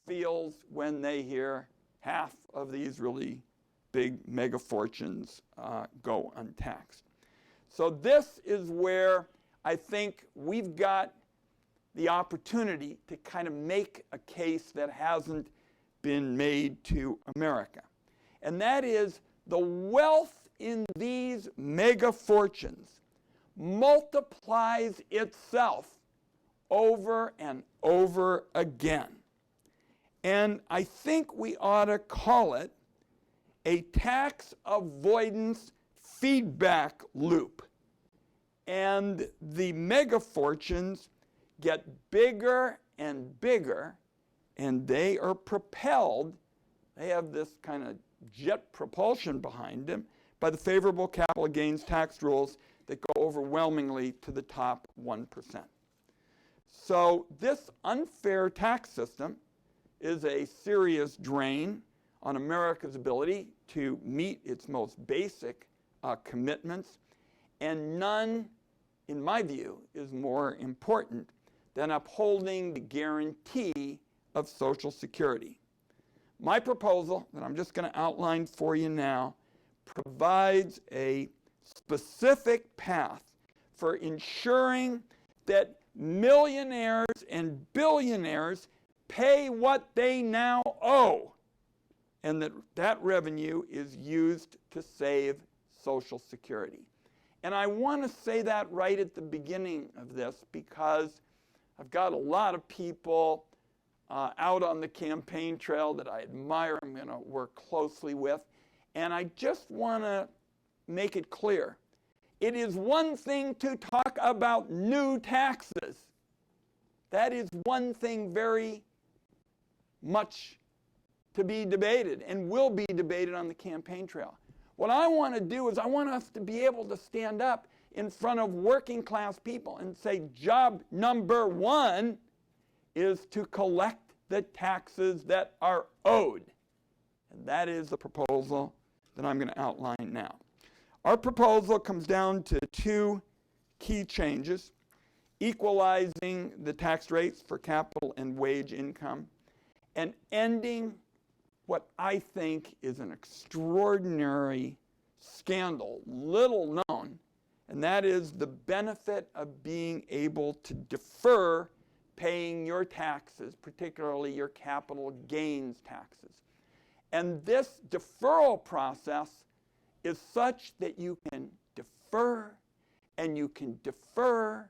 feels when they hear half of these really big mega fortunes go untaxed. So this is where I think we've got the opportunity to kind of make a case that hasn't been made to America. And that is the wealth in these mega fortunes multiplies itself over and over again. And I think we ought to call it a tax avoidance feedback loop. And the mega fortunes get bigger and bigger, and they are propelled, they have this kind of jet propulsion behind them, by the favorable capital gains tax rules that go overwhelmingly to the top 1%. So this unfair tax system is a serious drain on America's ability to meet its most basic commitments, and none, in my view, is more important than upholding the guarantee of Social Security. My proposal, that I'm just going to outline for you now, provides a specific path for ensuring that millionaires and billionaires pay what they now owe, and that revenue is used to save Social Security. And I want to say that right at the beginning of this, because I've got a lot of people out on the campaign trail that I admire, I'm going to work closely with, and I just want to make it clear. It is one thing to talk about new taxes. That is one thing very much to be debated and will be debated on the campaign trail. What I want to do is I want us to be able to stand up in front of working class people and say, job number one is to collect the taxes that are owed. And that is the proposal that I'm going to outline now. Our proposal comes down to two key changes: equalizing the tax rates for capital and wage income, and ending what I think is an extraordinary scandal, little known, and that is the benefit of being able to defer paying your taxes, particularly your capital gains taxes. And this deferral process is such that you can defer, and you can defer,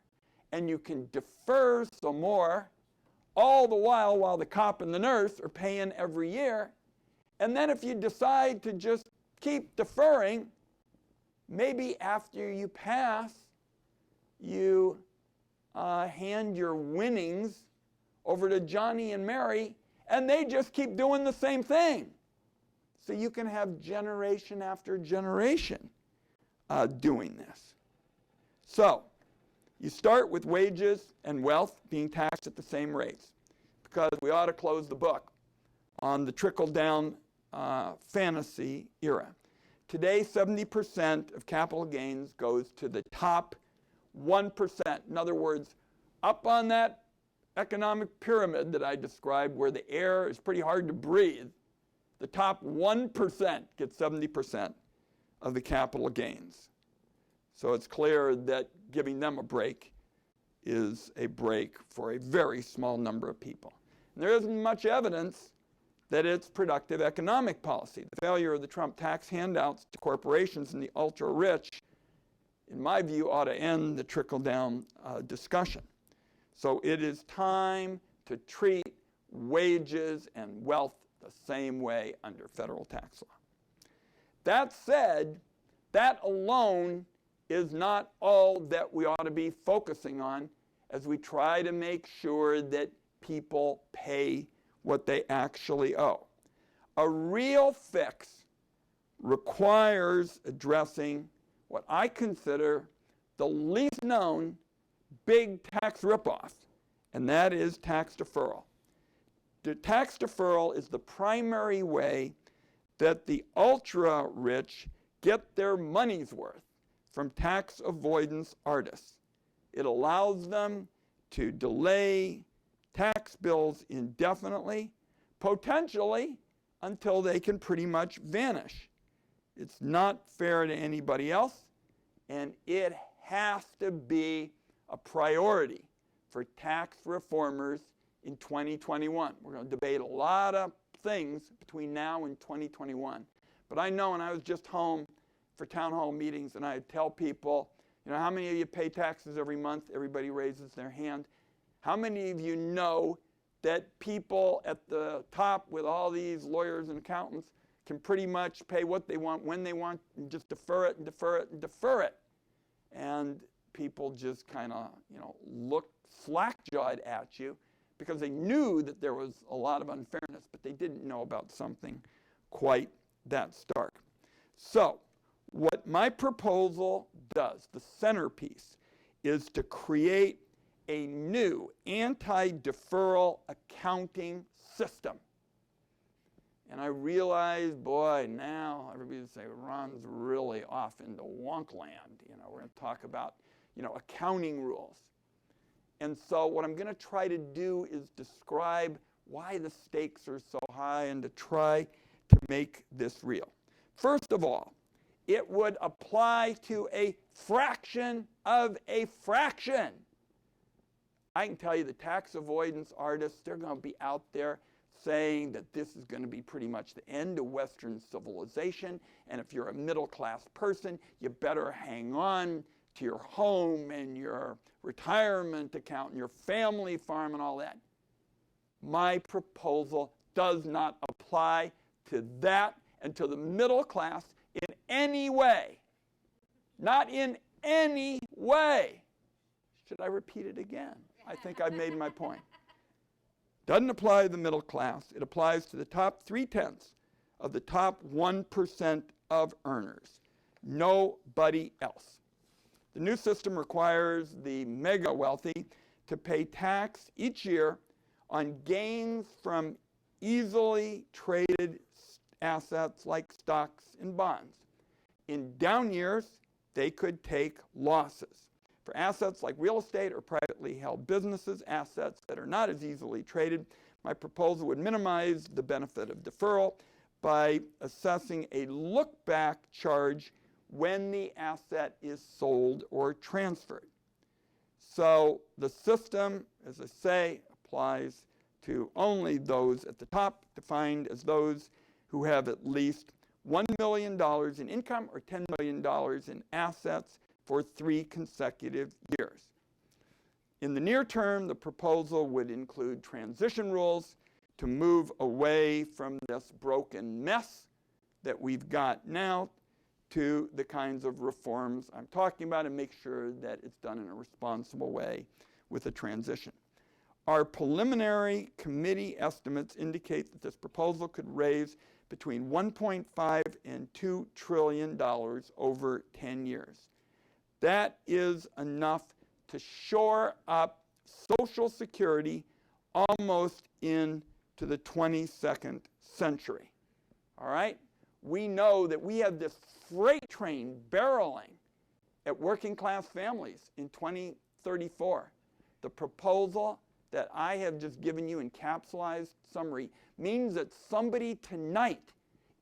and you can defer some more, all the while the cop and the nurse are paying every year. And then if you decide to just keep deferring, maybe after you pass, you hand your winnings over to Johnny and Mary, and they just keep doing the same thing. So you can have generation after generation doing this. So you start with wages and wealth being taxed at the same rates, because we ought to close the book on the trickle-down fantasy era. Today, 70% of capital gains goes to the top 1%. In other words, up on that economic pyramid that I described, where the air is pretty hard to breathe, the top 1% gets 70% of the capital gains. So it's clear that giving them a break is a break for a very small number of people. And there isn't much evidence that it's productive economic policy. The failure of the Trump tax handouts to corporations and the ultra-rich, in my view, ought to end the trickle-down discussion. So it is time to treat wages and wealth the same way under federal tax law. That said, that alone is not all that we ought to be focusing on as we try to make sure that people pay what they actually owe. A real fix requires addressing what I consider the least known big tax ripoff, and that is tax deferral. The tax deferral is the primary way that the ultra-rich get their money's worth from tax avoidance artists. It allows them to delay tax bills indefinitely potentially until they can pretty much vanish. It's not fair to anybody else, and it has to be a priority for tax reformers in 2021. We're going to debate a lot of things between now and 2021. But I know when I was just home for town hall meetings and I'd tell people, you know, how many of you pay taxes every month? Everybody raises their hand. How many of you know that people at the top with all these lawyers and accountants can pretty much pay what they want, when they want, and just defer it and defer it and defer it? And people just kind of, look slack-jawed at you because they knew that there was a lot of unfairness, but they didn't know about something quite that stark. So what my proposal does, the centerpiece, is to create a new anti-deferral accounting system. And I realize, boy, now everybody would say, Ron's really off into wonk land. We're going to talk about, accounting rules. And so what I'm going to try to do is describe why the stakes are so high and to try to make this real. First of all, it would apply to a fraction of a fraction. I can tell you the tax avoidance artists, they're going to be out there saying that this is going to be pretty much the end of Western civilization, and if you're a middle-class person, you better hang on to your home and your retirement account and your family farm and all that. My proposal does not apply to that and to the middle class in any way. Not in any way. Should I repeat it again? I think I've made my point. Doesn't apply to the middle class. It applies to the top 0.3 of the top 1% of earners. Nobody else. The new system requires the mega wealthy to pay tax each year on gains from easily traded assets like stocks and bonds. In down years, they could take losses. For assets like real estate or privately held businesses, assets that are not as easily traded, my proposal would minimize the benefit of deferral by assessing a look-back charge when the asset is sold or transferred. So the system, as I say, applies to only those at the top, defined as those who have at least $1 million in income or $10 million in assets for 3 consecutive years. In the near term, the proposal would include transition rules to move away from this broken mess that we've got now to the kinds of reforms I'm talking about and make sure that it's done in a responsible way with a transition. Our preliminary committee estimates indicate that this proposal could raise between $1.5 and $2 trillion over 10 years. That is enough to shore up Social Security almost into the 22nd century. All right? We know that we have this freight train barreling at working class families in 2034. The proposal that I have just given you in capsulized summary means that somebody tonight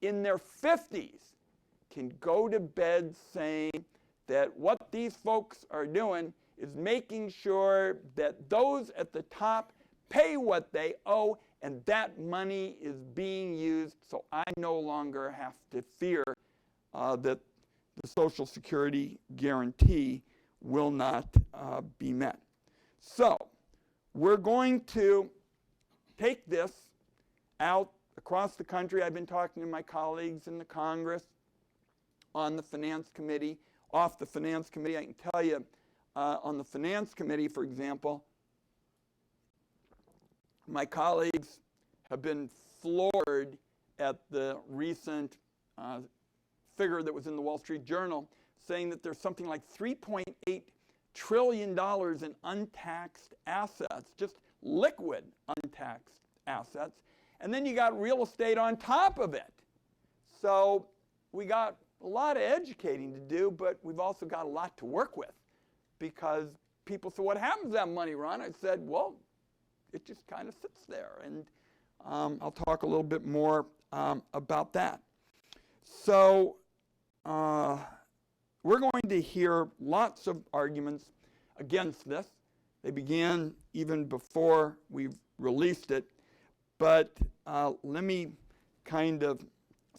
in their 50s can go to bed saying that what these folks are doing is making sure that those at the top pay what they owe, and that money is being used, so I no longer have to fear that the Social Security guarantee will not be met. So we're going to take this out across the country. I've been talking to my colleagues in the Congress, on the Finance Committee, off the Finance Committee. I can tell you, on the Finance Committee, for example, my colleagues have been floored at the recent figure that was in the Wall Street Journal saying that there's something like $3.8 trillion in untaxed assets, just liquid untaxed assets. And then you got real estate on top of it. So we got a lot of educating to do, but we've also got a lot to work with, because people said, what happens to that money, Ron? I said, well, it just kind of sits there. And I'll talk a little bit more about that. So we're going to hear lots of arguments against this. They began even before we released it. But let me kind of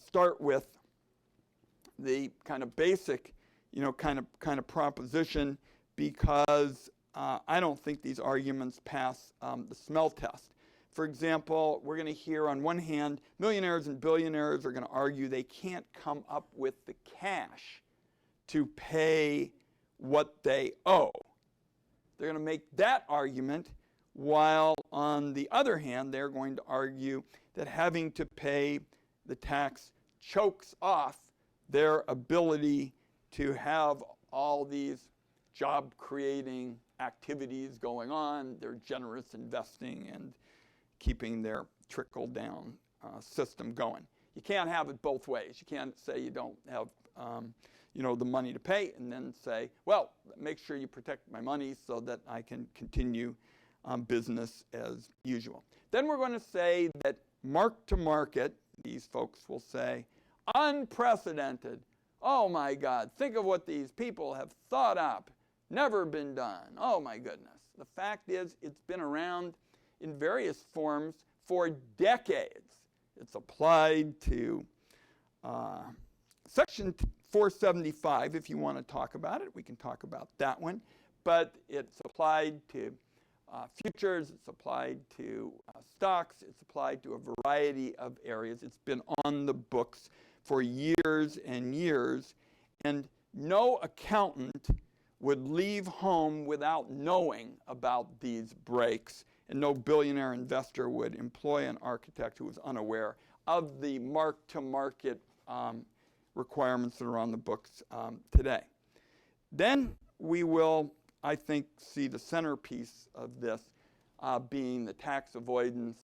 start with the kind of basic, kind of proposition, because I don't think these arguments pass the smell test. For example, we're going to hear on one hand, millionaires and billionaires are going to argue they can't come up with the cash to pay what they owe. They're going to make that argument, while on the other hand, they're going to argue that having to pay the tax chokes off their ability to have all these job-creating activities going on, their generous investing, and keeping their trickle-down system going. You can't have it both ways. You can't say you don't have the money to pay and then say, well, make sure you protect my money so that I can continue business as usual. Then we're going to say that mark-to-market, these folks will say, unprecedented. Oh my God, think of what these people have thought up. Never been done. Oh my goodness. The fact is, it's been around in various forms for decades. It's applied to Section 475, if you want to talk about it. We can talk about that one. But it's applied to futures, it's applied to stocks, it's applied to a variety of areas. It's been on the books for years and years, and no accountant would leave home without knowing about these breaks, and no billionaire investor would employ an architect who was unaware of the mark-to-market requirements that are on the books today. Then we will, I think, see the centerpiece of this being the tax avoidance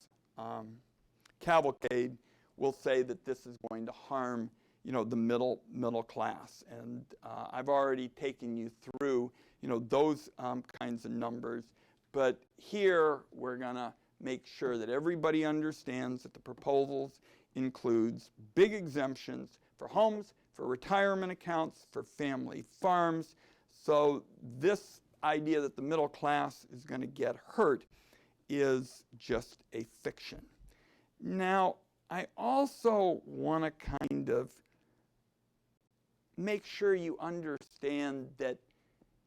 cavalcade. Will say that this is going to harm, the middle class, and I've already taken you through, those kinds of numbers. But here we're going to make sure that everybody understands that the proposals includes big exemptions for homes, for retirement accounts, for family farms. So this idea that the middle class is going to get hurt is just a fiction. Now, I also want to kind of make sure you understand that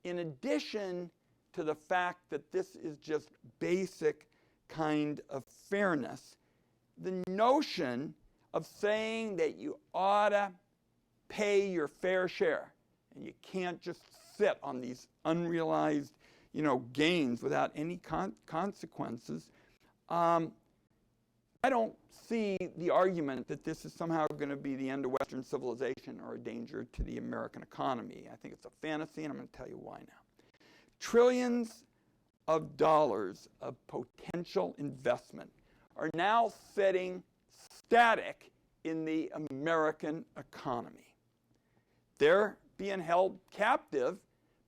in addition to the fact that this is just basic kind of fairness, the notion of saying that you ought to pay your fair share and you can't just sit on these unrealized, gains without any consequences, I don't see the argument that this is somehow going to be the end of Western civilization or a danger to the American economy. I think it's a fantasy, and I'm going to tell you why now. Trillions of dollars of potential investment are now sitting static in the American economy. They're being held captive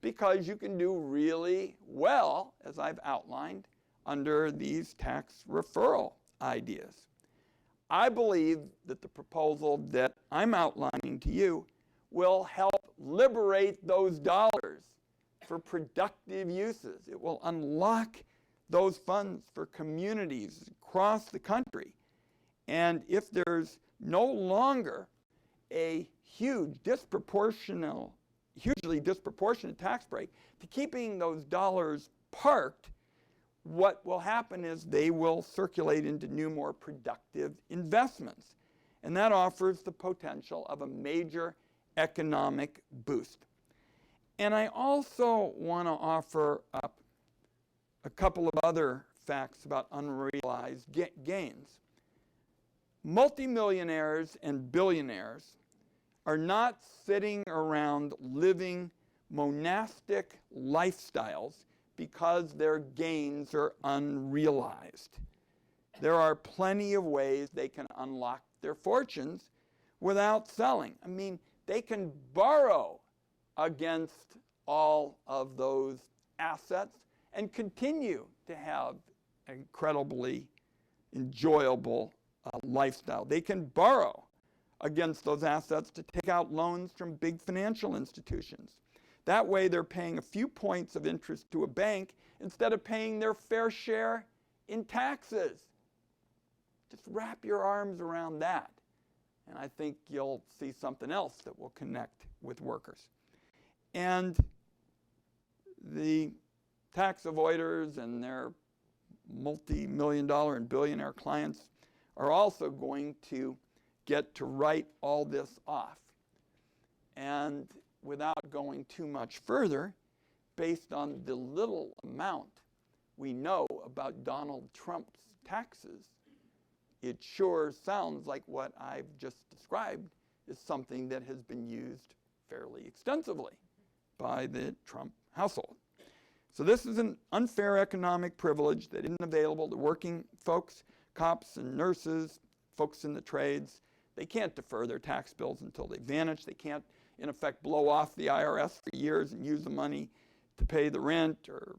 because you can do really well, as I've outlined, under these tax referral ideas. I believe that the proposal that I'm outlining to you will help liberate those dollars for productive uses. It will unlock those funds for communities across the country. And if there's no longer a hugely disproportionate tax break to keeping those dollars parked, what will happen is they will circulate into new, more productive investments. And that offers the potential of a major economic boost. And I also want to offer up a couple of other facts about unrealized gains. Multimillionaires and billionaires are not sitting around living monastic lifestyles because their gains are unrealized. There are plenty of ways they can unlock their fortunes without selling. I mean, they can borrow against all of those assets and continue to have incredibly enjoyable lifestyle. They can borrow against those assets to take out loans from big financial institutions. That way they're paying a few points of interest to a bank instead of paying their fair share in taxes. Just wrap your arms around that, and I think you'll see something else that will connect with workers. And the tax avoiders and their multi-million-dollar and billionaire clients are also going to get to write all this off. And without going too much further, based on the little amount we know about Donald Trump's taxes, it sure sounds like what I've just described is something that has been used fairly extensively by the Trump household. So this is an unfair economic privilege that isn't available to working folks, cops and nurses, folks in the trades. They can't defer their tax bills until they vanish. They can't, in effect, blow off the IRS for years and use the money to pay the rent or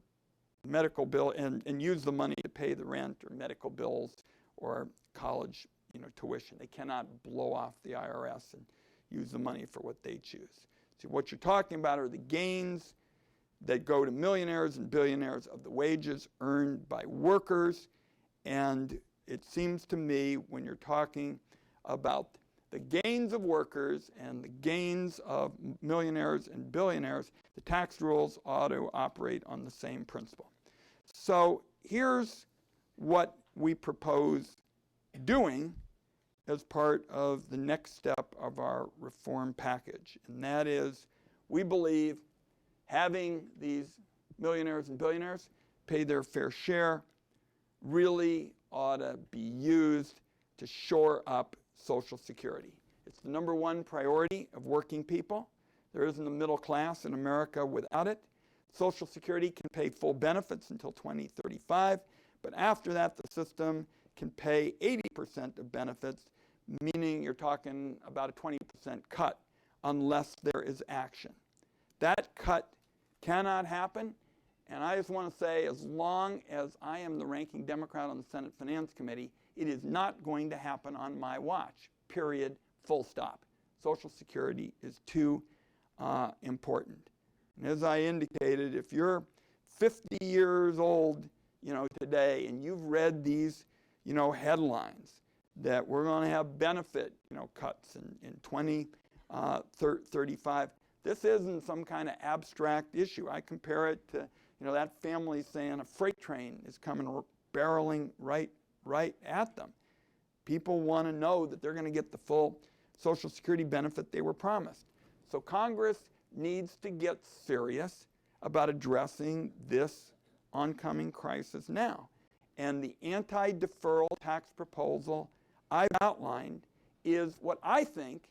medical bill, and use the money to pay the rent or medical bills or college tuition. They cannot blow off the IRS and use the money for what they choose. So what you're talking about are the gains that go to millionaires and billionaires of the wages earned by workers. And it seems to me when you're talking about the gains of workers and the gains of millionaires and billionaires, the tax rules ought to operate on the same principle. So here's what we propose doing as part of the next step of our reform package. And that is, we believe having these millionaires and billionaires pay their fair share really ought to be used to shore up Social Security. It's the number one priority of working people. There isn't a middle class in America without it. Social Security can pay full benefits until 2035, but after that the system can pay 80% of benefits, meaning you're talking about a 20% cut unless there is action. That cut cannot happen, and I just want to say, as long as I am the ranking Democrat on the Senate Finance Committee, it is not going to happen on my watch, period, full stop. Social Security is too important. And as I indicated, if you're 50 years old, today, and you've read these, headlines that we're going to have benefit, cuts in 2035, this isn't some kind of abstract issue. I compare it to, that family saying a freight train is coming barreling right at them. People want to know that they're going to get the full Social Security benefit they were promised. So Congress needs to get serious about addressing this oncoming crisis now. And the anti-deferral tax proposal I've outlined is what I think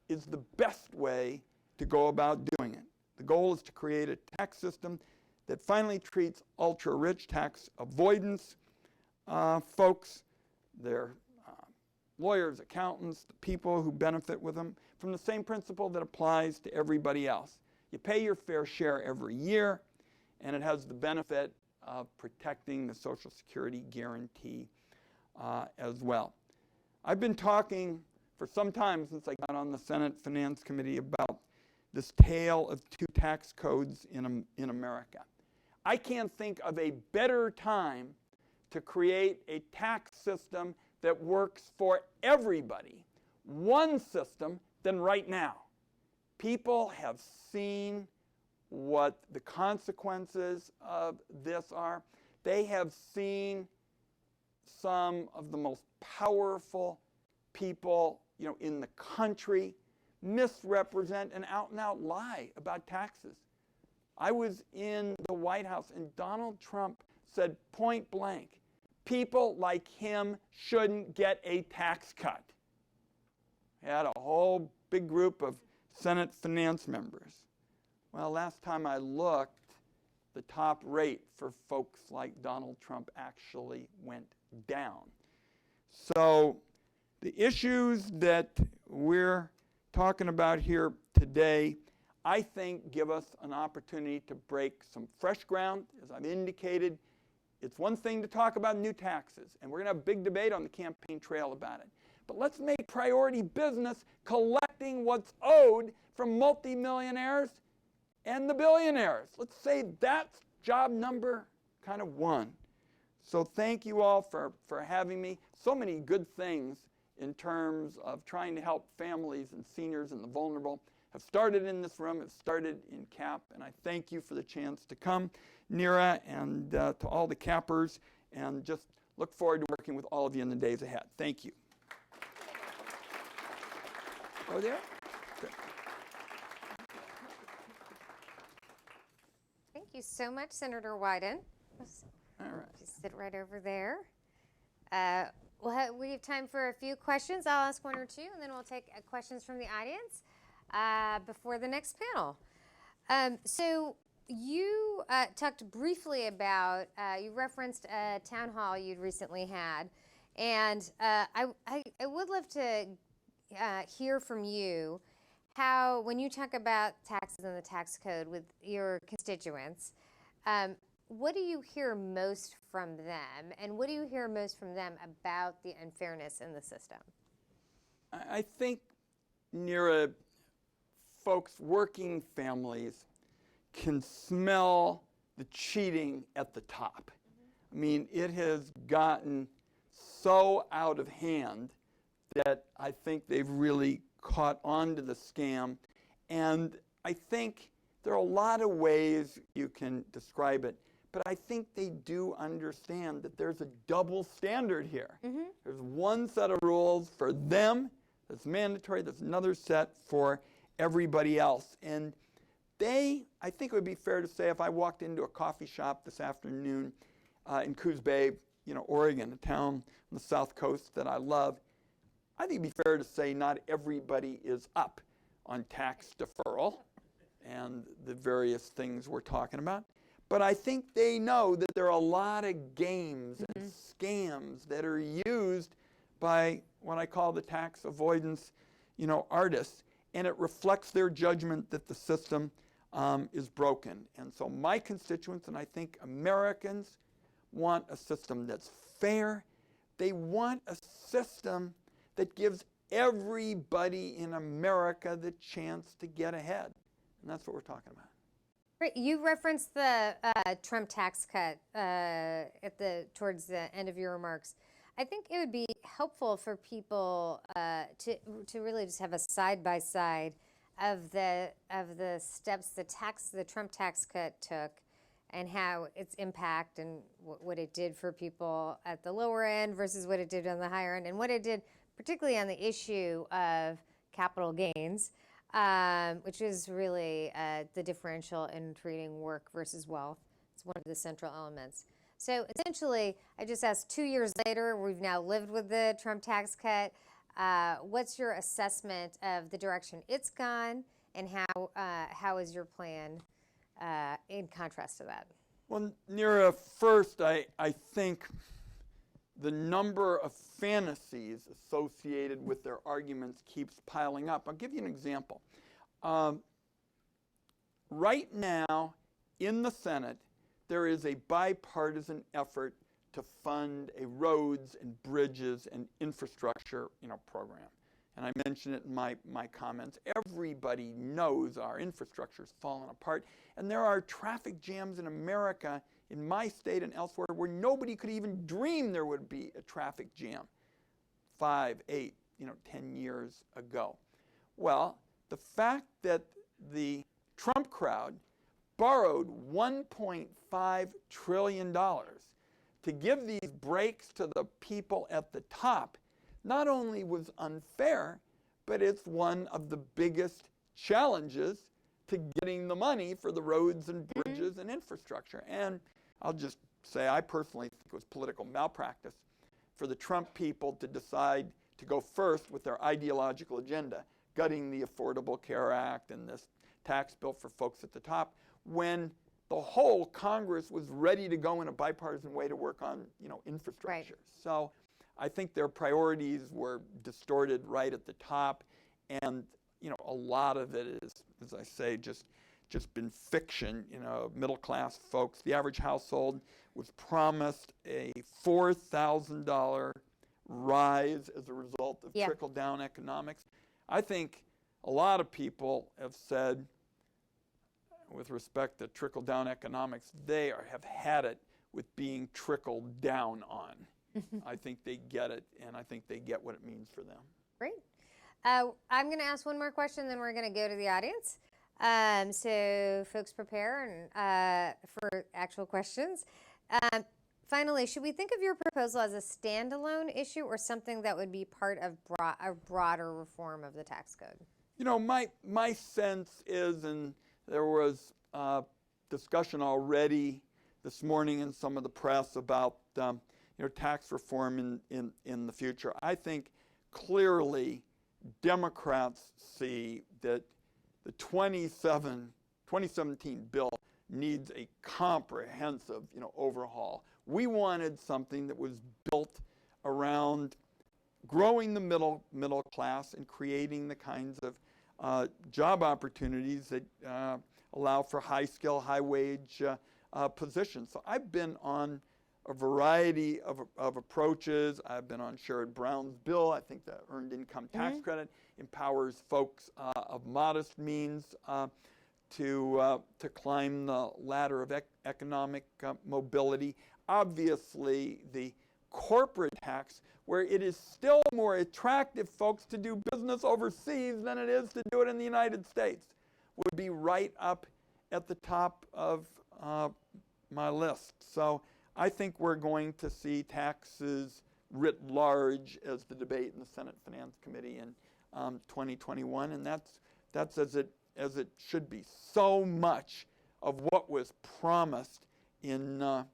is the best way to go about doing it. The goal is to create a tax system that finally treats ultra-rich tax avoidance folks, their lawyers, accountants, the people who benefit with them, from the same principle that applies to everybody else. You pay your fair share every year, and it has the benefit of protecting the Social Security guarantee as well. I've been talking for some time since I got on the Senate Finance Committee about this tale of two tax codes in America. I can't think of a better time to create a tax system that works for everybody, one system, than right now. People have seen what the consequences of this are. They have seen some of the most powerful people, in the country misrepresent and out lie about taxes. I was in the White House and Donald Trump said point blank, people like him shouldn't get a tax cut. He had a whole big group of Senate finance members. Well, last time I looked, the top rate for folks like Donald Trump actually went down. So the issues that we're talking about here today, I think, give us an opportunity to break some fresh ground. As I've indicated, it's one thing to talk about new taxes, and we're going to have a big debate on the campaign trail about it. But let's make priority business collecting what's owed from multimillionaires and the billionaires. Let's say that's job number kind of one. So thank you all for having me. So many good things in terms of trying to help families and seniors and the vulnerable have started in this room, have started in CAP, and I thank you for the chance to come, Neera, and to all the CAPers, and just look forward to working with all of you in the days ahead. Thank you. Over there? Good. Thank you so much, Senator Wyden. All right. Just sit right over there. We have time for a few questions. I'll ask one or two, and then we'll take questions from the audience before the next panel. So you talked briefly about, you referenced a town hall you'd recently had, and I would love to hear from you how, when you talk about taxes and the tax code with your constituents, what do you hear most from them, and what do you hear most from them about the unfairness in the system? I think, Neera, folks, working families can smell the cheating at the top. I mean, it has gotten so out of hand that I think they've really caught on to the scam. And I think there are a lot of ways you can describe it, but I think they do understand that there's a double standard here. Mm-hmm. There's one set of rules for them that's mandatory, there's another set for everybody else. And I think it would be fair to say, if I walked into a coffee shop this afternoon in Coos Bay, Oregon, a town on the South Coast that I love, I think it'd be fair to say not everybody is up on tax deferral and the various things we're talking about. But I think they know that there are a lot of games and scams that are used by what I call the tax avoidance, artists, and it reflects their judgment that the system is broken. And so my constituents, and I think Americans, want a system that's fair. They want a system that gives everybody in America the chance to get ahead. And that's what we're talking about. Great. You referenced the Trump tax cut towards the end of your remarks. I think it would be helpful for people to really just have a side-by-side of the steps the Trump tax cut took, and how its impact and what it did for people at the lower end versus what it did on the higher end, and what it did particularly on the issue of capital gains, which is really the differential in treating work versus wealth. It's one of the central elements. So essentially, I just asked, 2 years later, we've now lived with the Trump tax cut. What's your assessment of the direction it's gone, and how is your plan in contrast to that? Well, Neera, first, I think the number of fantasies associated with their arguments keeps piling up. I'll give you an example. Right now, in the Senate, there is a bipartisan effort to fund a roads and bridges and infrastructure, program. And I mentioned it in my comments. Everybody knows our infrastructure is falling apart. And there are traffic jams in America, in my state and elsewhere, where nobody could even dream there would be a traffic jam 5, 8, 10 years ago. Well, the fact that the Trump crowd borrowed $1.5 trillion to give these breaks to the people at the top not only was unfair, but it's one of the biggest challenges to getting the money for the roads and bridges and infrastructure. And I'll just say, I personally think it was political malpractice for the Trump people to decide to go first with their ideological agenda, gutting the Affordable Care Act and this tax bill for folks at the top, when the whole Congress was ready to go in a bipartisan way to work on, infrastructure. Right. So I think their priorities were distorted right at the top, and a lot of it is, as I say, just just been fiction. Middle-class folks. The average household was promised a $4,000 rise as a result of trickle-down economics. I think a lot of people have said, with respect to trickle-down economics, they have had it with being trickled down on. I think they get it, and I think they get what it means for them. Great. I'm going to ask one more question, then we're going to go to the audience. So folks prepare for actual questions. Finally, should we think of your proposal as a standalone issue or something that would be part of a broader reform of the tax code? My sense is, and there was discussion already this morning in some of the press about tax reform in the future. I think clearly Democrats see that the 2017 bill needs a comprehensive overhaul. We wanted something that was built around growing the middle class and creating the kinds of job opportunities that allow for high skill, high wage positions. So I've been on a variety of approaches. I've been on Sherrod Brown's bill. I think the earned income tax credit empowers folks of modest means to climb the ladder of economic mobility. Obviously, the corporate tax, where it is still more attractive, folks, to do business overseas than it is to do it in the United States, would be right up at the top of my list. So I think we're going to see taxes writ large as the debate in the Senate Finance Committee in 2021, and that's as it should be. So much of what was promised in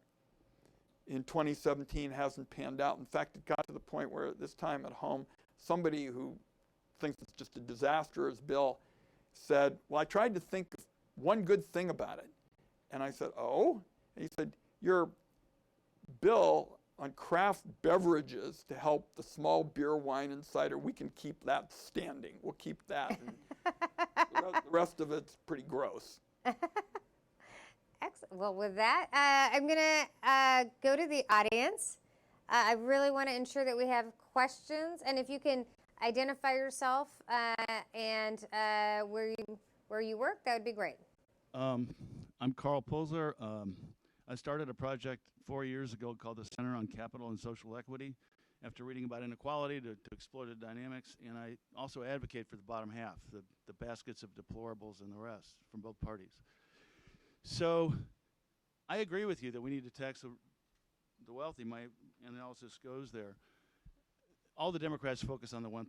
2017 hasn't panned out. In fact, it got to the point where this time at home, somebody who thinks it's just a disastrous bill said, well, I tried to think of one good thing about it. And I said, oh? And he said, your bill on craft beverages to help the small beer, wine, and cider, we can keep that standing. We'll keep that. And the rest of it's pretty gross. Excellent. Well, with that, I'm going to go to the audience. I really want to ensure that we have questions. And if you can identify yourself and where you work, that would be great. I'm Carl Pulsar. I started a project 4 years ago called the Center on Capital and Social Equity after reading about inequality to explore the dynamics. And I also advocate for the bottom half, the baskets of deplorables and the rest from both parties. So I agree with you that we need to tax the wealthy. My analysis goes there. All the Democrats focus on the 1%.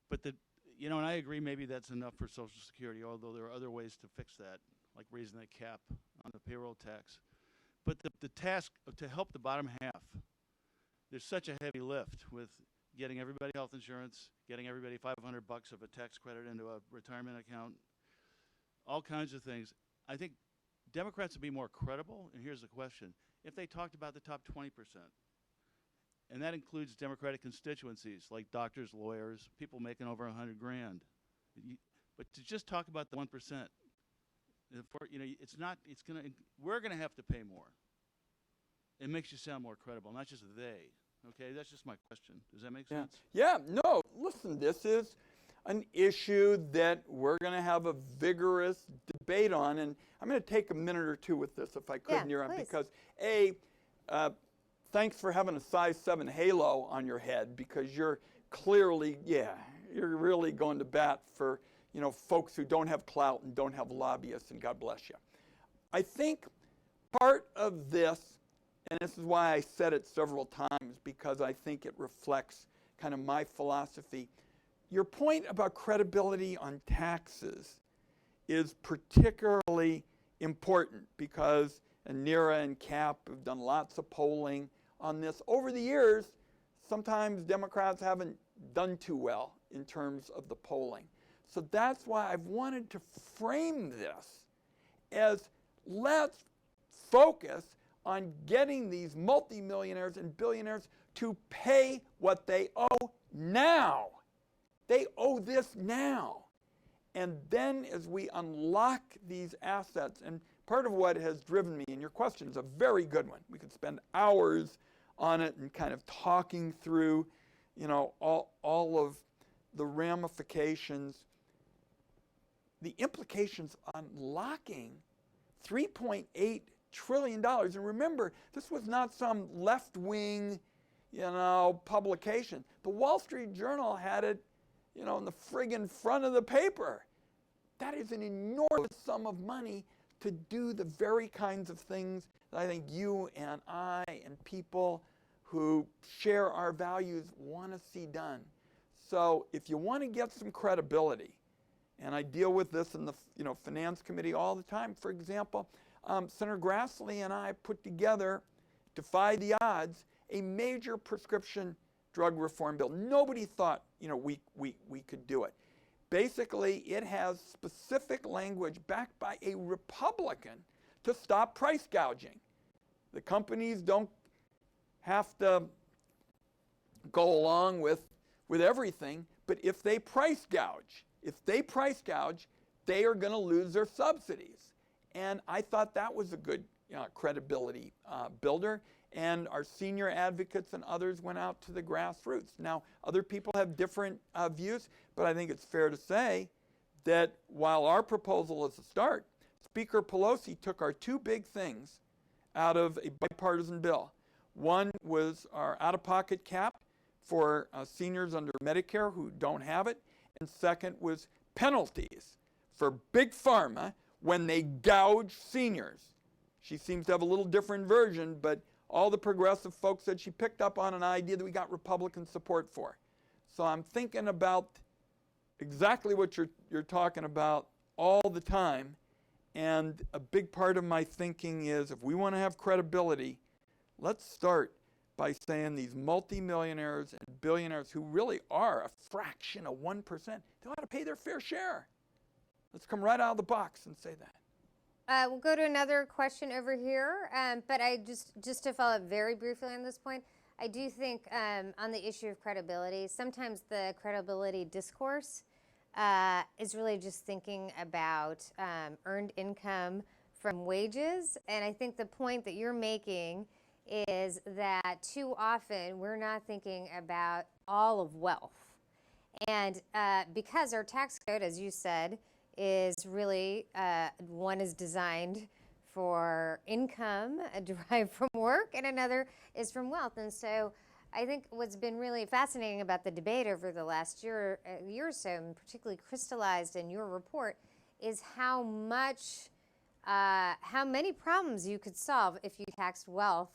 But and I agree maybe that's enough for Social Security, although there are other ways to fix that, like raising the cap on the payroll tax. But the task to help the bottom half, there's such a heavy lift with getting everybody health insurance, getting everybody $500 of a tax credit into a retirement account, all kinds of things. I think Democrats would be more credible, and here's the question, if they talked about the top 20%. And that includes Democratic constituencies like doctors, lawyers, people making over $100 grand. But to just talk about the 1%, we're going to have to pay more. It makes you sound more credible, not just they. Okay, that's just my question. Does that make sense? Yeah, no, listen, this is an issue that we're going to have a vigorous debate on, and I'm going to take a minute or two with this, if I could, Nira, because thanks for having a size 7 halo on your head, because you're clearly, you're really going to bat for, folks who don't have clout and don't have lobbyists, and God bless you. I think part of this, and this is why I said it several times, because I think it reflects kind of my philosophy. Your point about credibility on taxes is particularly important because Nira and Cap have done lots of polling on this. Over the years, sometimes Democrats haven't done too well in terms of the polling. So that's why I've wanted to frame this as let's focus on getting these multimillionaires and billionaires to pay what they owe now. They owe this now. And then as we unlock these assets, and part of what has driven me, and your question is a very good one. We could spend hours on it and kind of talking through, all of the ramifications, the implications on unlocking $3.8 trillion. And remember, this was not some left-wing, publication. The Wall Street Journal had it, in the friggin' front of the paper. That is an enormous sum of money to do the very kinds of things that I think you and I and people who share our values want to see done. So if you want to get some credibility, and I deal with this in the Finance Committee all the time. For example, Senator Grassley and I put together, defy the odds, a major prescription drug reform bill. Nobody thought we could do it. Basically, it has specific language backed by a Republican to stop price gouging. The companies don't have to go along with everything, but if they price gouge, they are going to lose their subsidies. And I thought that was a good credibility builder. And our senior advocates and others went out to the grassroots. Now, other people have different views, but I think it's fair to say that while our proposal is a start, Speaker Pelosi took our two big things out of a bipartisan bill. One was our out-of-pocket cap for seniors under Medicare who don't have it, and second was penalties for big pharma when they gouge seniors. She seems to have a little different version, but all the progressive folks said she picked up on an idea that we got Republican support for. So I'm thinking about exactly what you're talking about all the time, and a big part of my thinking is if we want to have credibility, let's start by saying these multimillionaires and billionaires who really are a fraction of 1%, they ought to pay their fair share. Let's come right out of the box and say that. We'll go to another question over here, but I just to follow up very briefly on this point, I do think on the issue of credibility, sometimes the credibility discourse is really just thinking about earned income from wages, and I think the point that you're making is that too often we're not thinking about all of wealth. And because our tax code, as you said, is really, one is designed for income derived from work and another is from wealth. And so I think what's been really fascinating about the debate over the last year or so, and particularly crystallized in your report, is how many problems you could solve if you taxed wealth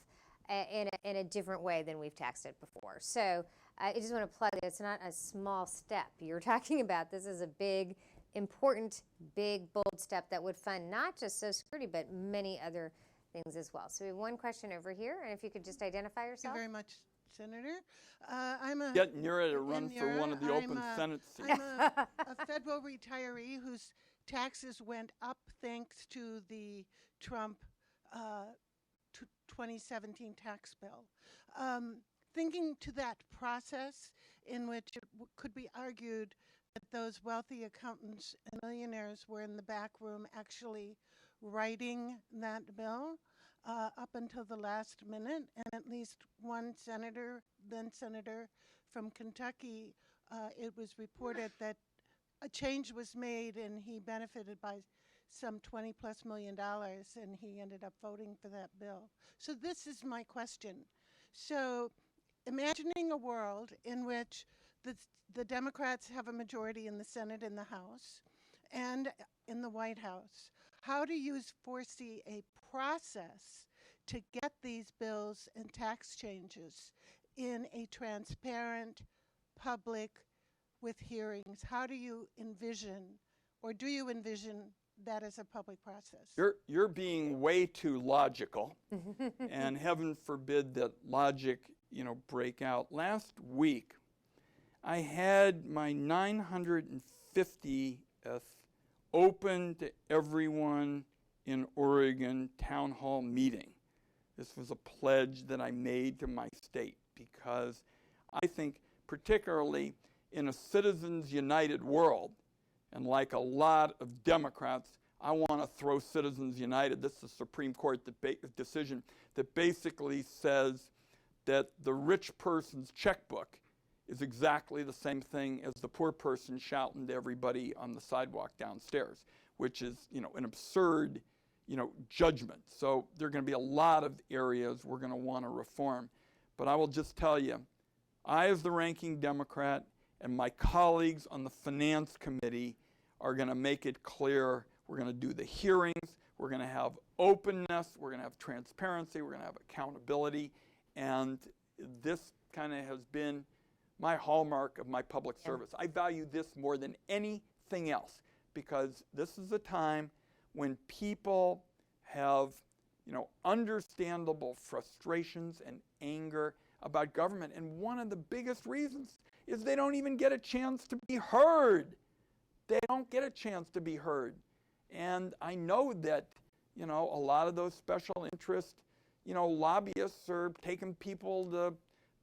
in a different way than we've taxed it before. So I just want to plug it. It's not a small step you're talking about. This is a big, important, big, bold step that would fund not just Social Security, but many other things as well. So we have one question over here, and if you could just identify yourself. Thank you very much, Senator. Getting you're ready to run for one of the open Senate seats. I'm a federal retiree whose taxes went up thanks to the Trump 2017 tax bill. Thinking to that process in which it could be argued that those wealthy accountants and millionaires were in the back room actually writing that bill up until the last minute, and at least one senator, then Senator from Kentucky, it was reported that a change was made and he benefited by some $20+ million, and he ended up voting for that bill. So this is my question. So imagining a world in which the Democrats have a majority in the Senate and the House and in the White House, how do you foresee a process to get these bills and tax changes in a transparent, public, with hearings? How do you envision, or do you envision that as a public process? You're being way too logical, and heaven forbid that logic, break out. Last week, I had my 950th open to everyone in Oregon town hall meeting. This was a pledge that I made to my state because I think particularly in a Citizens United world, And like a lot of Democrats, I want to throw Citizens United. This is a Supreme Court decision that basically says that the rich person's checkbook is exactly the same thing as the poor person shouting to everybody on the sidewalk downstairs, which is, an absurd, judgment. So there are going to be a lot of areas we're going to want to reform. But I will just tell you, I, as the ranking Democrat, and my colleagues on the Finance Committee are going to make it clear. We're going to do the hearings. We're going to have openness. We're going to have transparency. We're going to have accountability. And this kind of has been my hallmark of my public service. I value this more than anything else because this is a time when people have, understandable frustrations and anger about government. And one of the biggest reasons is they don't even get a chance to be heard. They don't get a chance to be heard. And I know that, a lot of those special interest, lobbyists are taking people to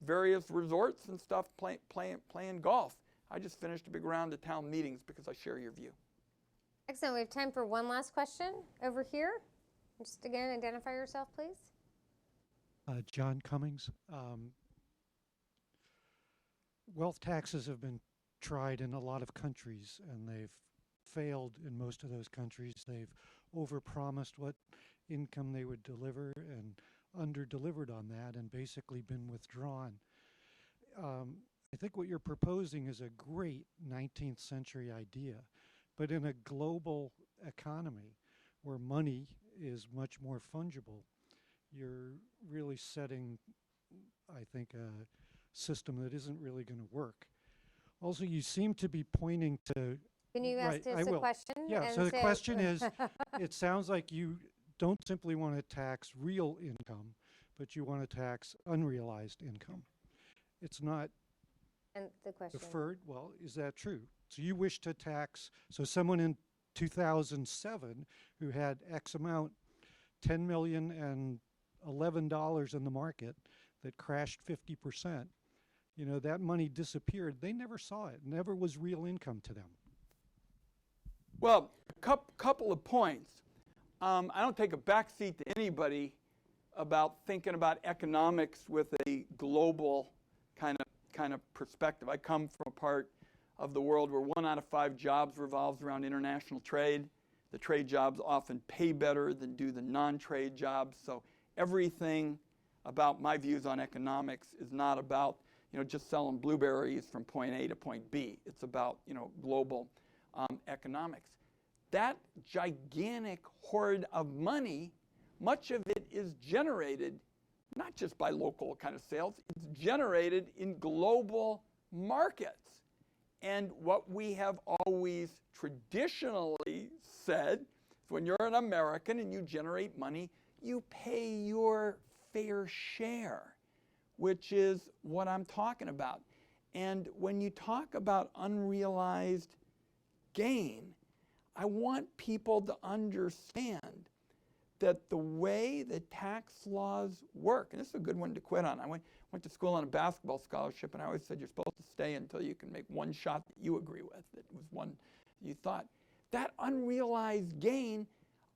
various resorts and stuff playing golf. I just finished a big round of town meetings because I share your view. Excellent. We have time for one last question over here. Just again, identify yourself, please. John Cummings. Wealth taxes have been tried in a lot of countries, and they've failed in most of those countries. They've overpromised what income they would deliver and under-delivered on that and basically been withdrawn. I think what you're proposing is a great 19th century idea, but in a global economy where money is much more fungible, you're really setting, I think, a system that isn't really going to work. Also, you seem to be pointing to... Can you ask us a question? Yeah, so the question is, it sounds like you don't simply want to tax real income, but you want to tax unrealized income. It's not And the question. deferred. Well, is that true? So you wish to tax, so someone in 2007 who had X amount, $10 million and $11 in the market that crashed 50%, that money disappeared. They never saw it. Never was real income to them. Well, a couple of points. I don't take a backseat to anybody about thinking about economics with a global kind of perspective. I come from a part of the world where 1 out of 5 jobs revolves around international trade. The trade jobs often pay better than do the non-trade jobs. So everything about my views on economics is not about just selling blueberries from point A to point B. It's about global economics. That gigantic hoard of money, much of it is generated not just by local kind of sales, it's generated in global markets. And what we have always traditionally said is when you're an American and you generate money, you pay your fair share, which is what I'm talking about. And when you talk about unrealized gain, I want people to understand that the way the tax laws work, and this is a good one to quit on. I went to school on a basketball scholarship, and I always said you're supposed to stay until you can make one shot that you agree with, that was one you thought. That unrealized gain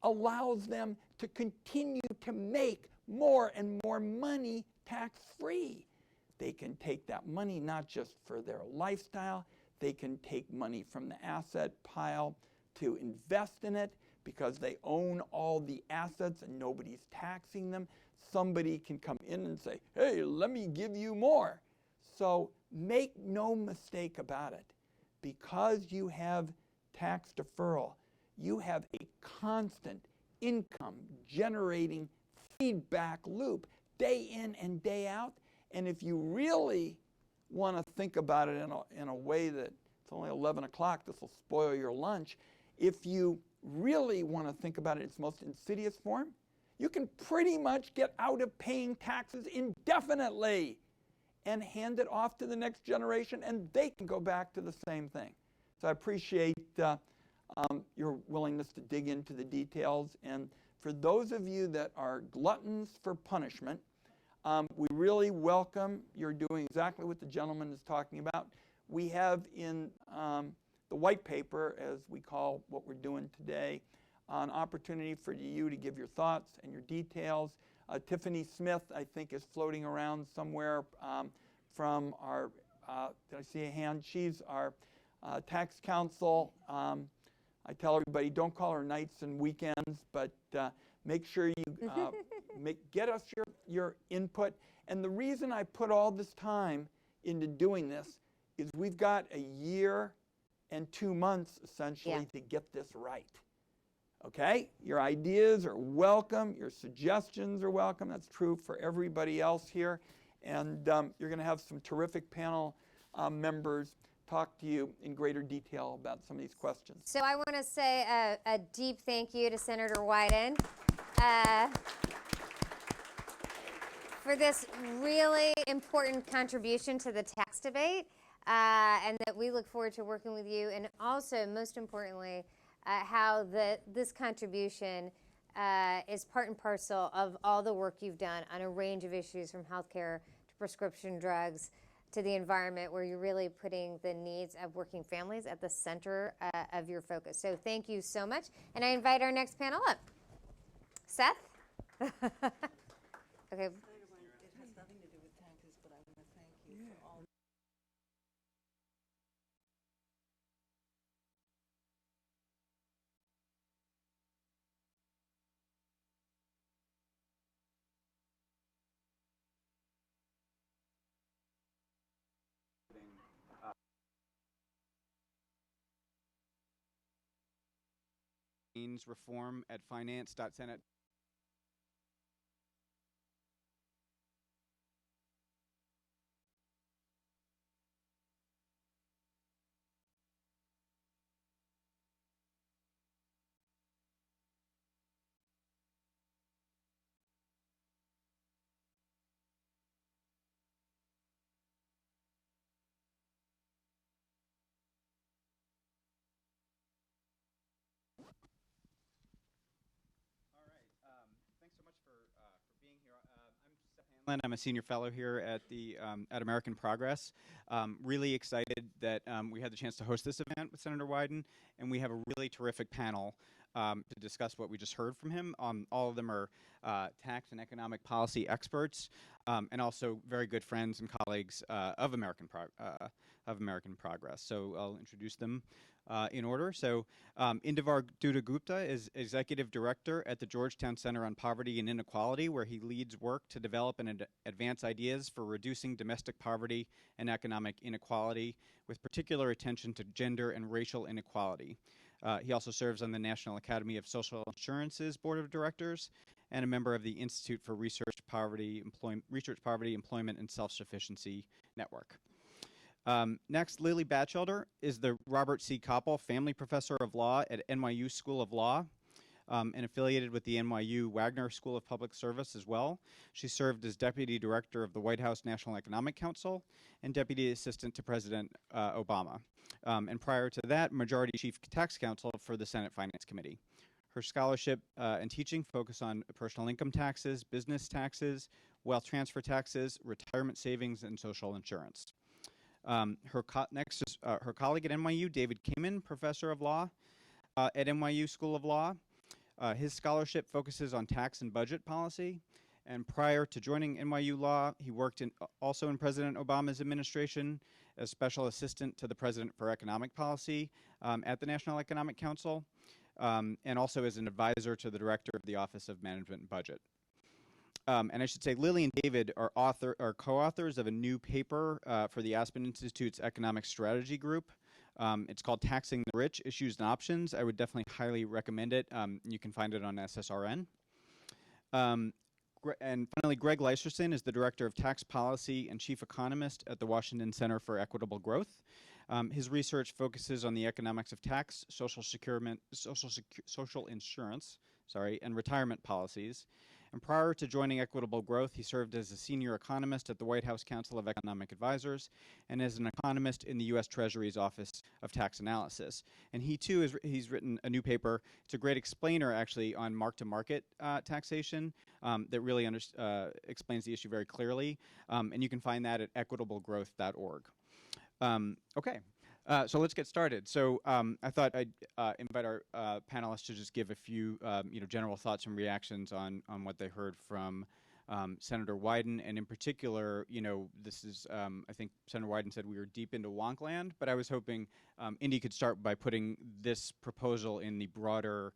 allows them to continue to make more and more money tax-free. They can take that money not just for their lifestyle, they can take money from the asset pile to invest in it because they own all the assets and nobody's taxing them. Somebody can come in and say, hey, let me give you more. So make no mistake about it. Because you have tax deferral, you have a constant income generating feedback loop day in and day out. And if you really want to think about it in a way that it's only 11 o'clock, this will spoil your lunch. If you really want to think about it in its most insidious form, you can pretty much get out of paying taxes indefinitely and hand it off to the next generation, and they can go back to the same thing. So I appreciate your willingness to dig into the details. And for those of you that are gluttons for punishment, we really welcome you're doing exactly what the gentleman is talking about. We have in the white paper, as we call what we're doing today, an opportunity for you to give your thoughts and your details. Tiffany Smith, I think, is floating around somewhere from our, did I see a hand? She's our tax counsel. I tell everybody, don't call her nights and weekends, but make sure you get us your input. And the reason I put all this time into doing this is we've got a year and 2 months, essentially, to get this right. Okay? Your ideas are welcome. Your suggestions are welcome. That's true for everybody else here. And you're going to have some terrific panel members talk to you in greater detail about some of these questions. So I want to say a deep thank you to Senator Wyden for this really important contribution to the tax debate, and that we look forward to working with you, and also, most importantly, how this contribution is part and parcel of all the work you've done on a range of issues, from healthcare to prescription drugs to the environment, where you're really putting the needs of working families at the center of your focus. So thank you so much. And I invite our next panel up. Seth? Okay. It has nothing to do with taxes, but I want to thank you for all. Reform at finance.senate. I'm a senior fellow here at at American Progress. Really excited that we had the chance to host this event with Senator Wyden, and we have a really terrific panel to discuss what we just heard from him. All of them are tax and economic policy experts, and also very good friends and colleagues of American Progress. So I'll introduce them in order. So Indivar Dutta-Gupta is Executive Director at the Georgetown Center on Poverty and Inequality, where he leads work to develop and advance ideas for reducing domestic poverty and economic inequality, with particular attention to gender and racial inequality. He also serves on the National Academy of Social Insurance's Board of Directors and a member of the Institute for Research Poverty, Employment, and Self-Sufficiency Network. Next, Lily Batchelder is the Robert C. Koppel Family Professor of Law at NYU School of Law, and affiliated with the NYU Wagner School of Public Service as well. She served as Deputy Director of the White House National Economic Council and Deputy Assistant to President Obama. And prior to that, Majority Chief Tax Counsel for the Senate Finance Committee. Her scholarship and teaching focus on personal income taxes, business taxes, wealth transfer taxes, retirement savings, and social insurance. Next is her colleague at NYU, David Kamen, Professor of Law at NYU School of Law. His scholarship focuses on tax and budget policy. And prior to joining NYU Law, he worked also in President Obama's administration as Special Assistant to the President for Economic Policy at the National Economic Council, and also as an advisor to the Director of the Office of Management and Budget. And I should say Lily and David are co-authors of a new paper for the Aspen Institute's Economic Strategy Group. It's called Taxing the Rich, Issues and Options. I would definitely highly recommend it. You can find it on SSRN. And finally, Greg Leisterson is the Director of Tax Policy and Chief Economist at the Washington Center for Equitable Growth. His research focuses on the economics of tax, social insurance, and retirement policies. And prior to joining Equitable Growth, he served as a senior economist at the White House Council of Economic Advisors and as an economist in the U.S. Treasury's Office of Tax Analysis. And he too he's written a new paper. It's a great explainer actually on mark-to-market taxation that really explains the issue very clearly. And you can find that at equitablegrowth.org. Okay. So let's get started. So I thought I'd invite our panelists to just give a few general thoughts and reactions on what they heard from Senator Wyden, and in particular, this is I think Senator Wyden said we were deep into wonkland, but I was hoping Indy could start by putting this proposal in the broader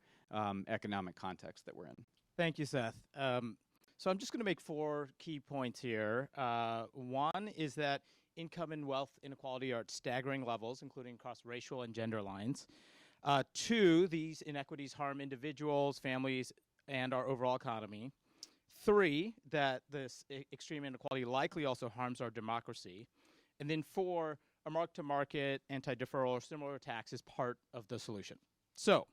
economic context that we're in. Thank you, Seth. So I'm just going to make 4 key points here. One is that income and wealth inequality are at staggering levels, including across racial and gender lines. 2, these inequities harm individuals, families, and our overall economy. 3, that this extreme inequality likely also harms our democracy. And then 4, a mark-to-market, anti-deferral, or similar tax is part of the solution. So,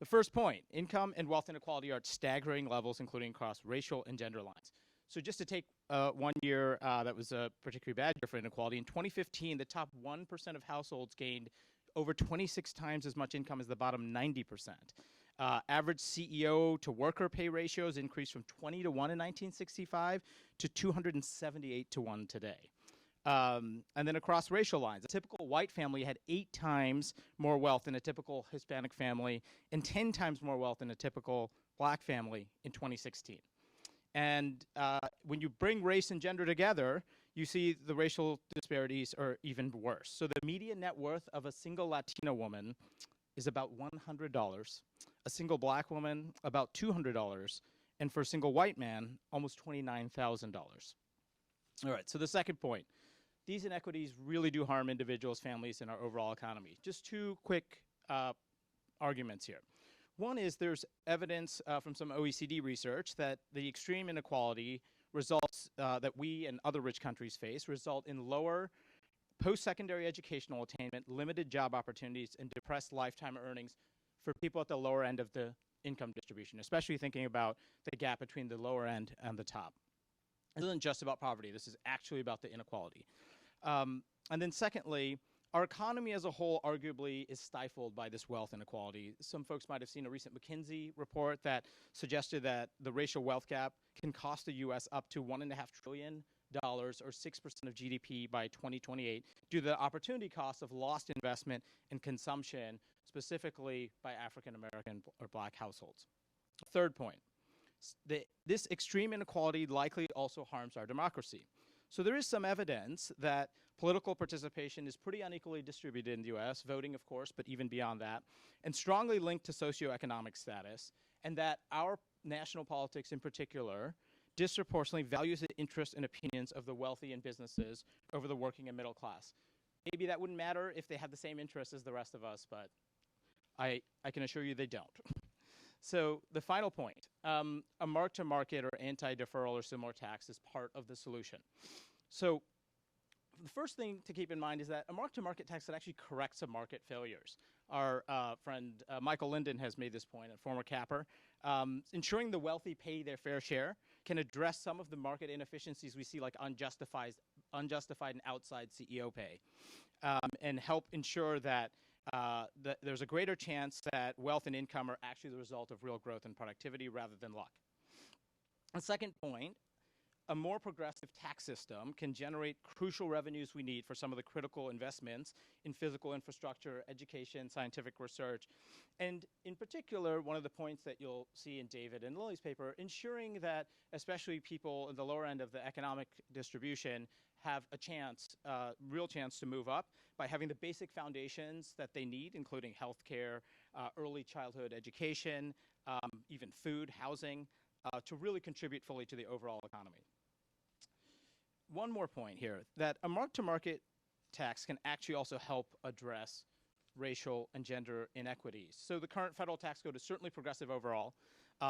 the first point, income and wealth inequality are at staggering levels, including across racial and gender lines. So just to take 1 year that was a particularly bad year for inequality, in 2015, the top 1% of households gained over 26 times as much income as the bottom 90%. Average CEO to worker pay ratios increased from 20 to 1 in 1965 to 278 to 1 today. And then across racial lines, a typical white family had 8 times more wealth than a typical Hispanic family and 10 times more wealth than a typical black family in 2016. And when you bring race and gender together, you see the racial disparities are even worse. So the median net worth of a single Latina woman is about $100, a single black woman about $200, and for a single white man, almost $29,000. All right, so the second point. These inequities really do harm individuals, families, and our overall economy. Just 2 quick arguments here. One is there's evidence from some OECD research that the extreme inequality results that we and other rich countries face result in lower post-secondary educational attainment, limited job opportunities, and depressed lifetime earnings for people at the lower end of the income distribution, especially thinking about the gap between the lower end and the top. This isn't just about poverty. This is actually about the inequality. And then secondly, our economy as a whole arguably is stifled by this wealth inequality. Some folks might have seen a recent McKinsey report that suggested that the racial wealth gap can cost the U.S. up to $1.5 trillion or 6% of GDP by 2028 due to the opportunity cost of lost investment and consumption, specifically by African American or black households. Third point, this extreme inequality likely also harms our democracy. So there is some evidence that political participation is pretty unequally distributed in the U.S., voting, of course, but even beyond that, and strongly linked to socioeconomic status, and that our national politics in particular disproportionately values the interests and opinions of the wealthy and businesses over the working and middle class. Maybe that wouldn't matter if they had the same interests as the rest of us, but I can assure you they don't. So the final point, a mark-to-market or anti-deferral or similar tax is part of the solution. So the first thing to keep in mind is that a mark-to-market tax that actually corrects some market failures. Our friend Michael Linden has made this point, a former capper. Ensuring the wealthy pay their fair share can address some of the market inefficiencies we see, like unjustified and outside CEO pay, and help ensure that there's a greater chance that wealth and income are actually the result of real growth and productivity rather than luck. The second point, a more progressive tax system can generate crucial revenues we need for some of the critical investments in physical infrastructure, education, scientific research, and in particular, one of the points that you'll see in David and Lily's paper, ensuring that especially people in the lower end of the economic distribution have a chance, real chance to move up by having the basic foundations that they need, including healthcare, early childhood education, even food, housing, to really contribute fully to the overall economy. One more point here, that a mark-to-market tax can actually also help address racial and gender inequities. So the current federal tax code is certainly progressive overall.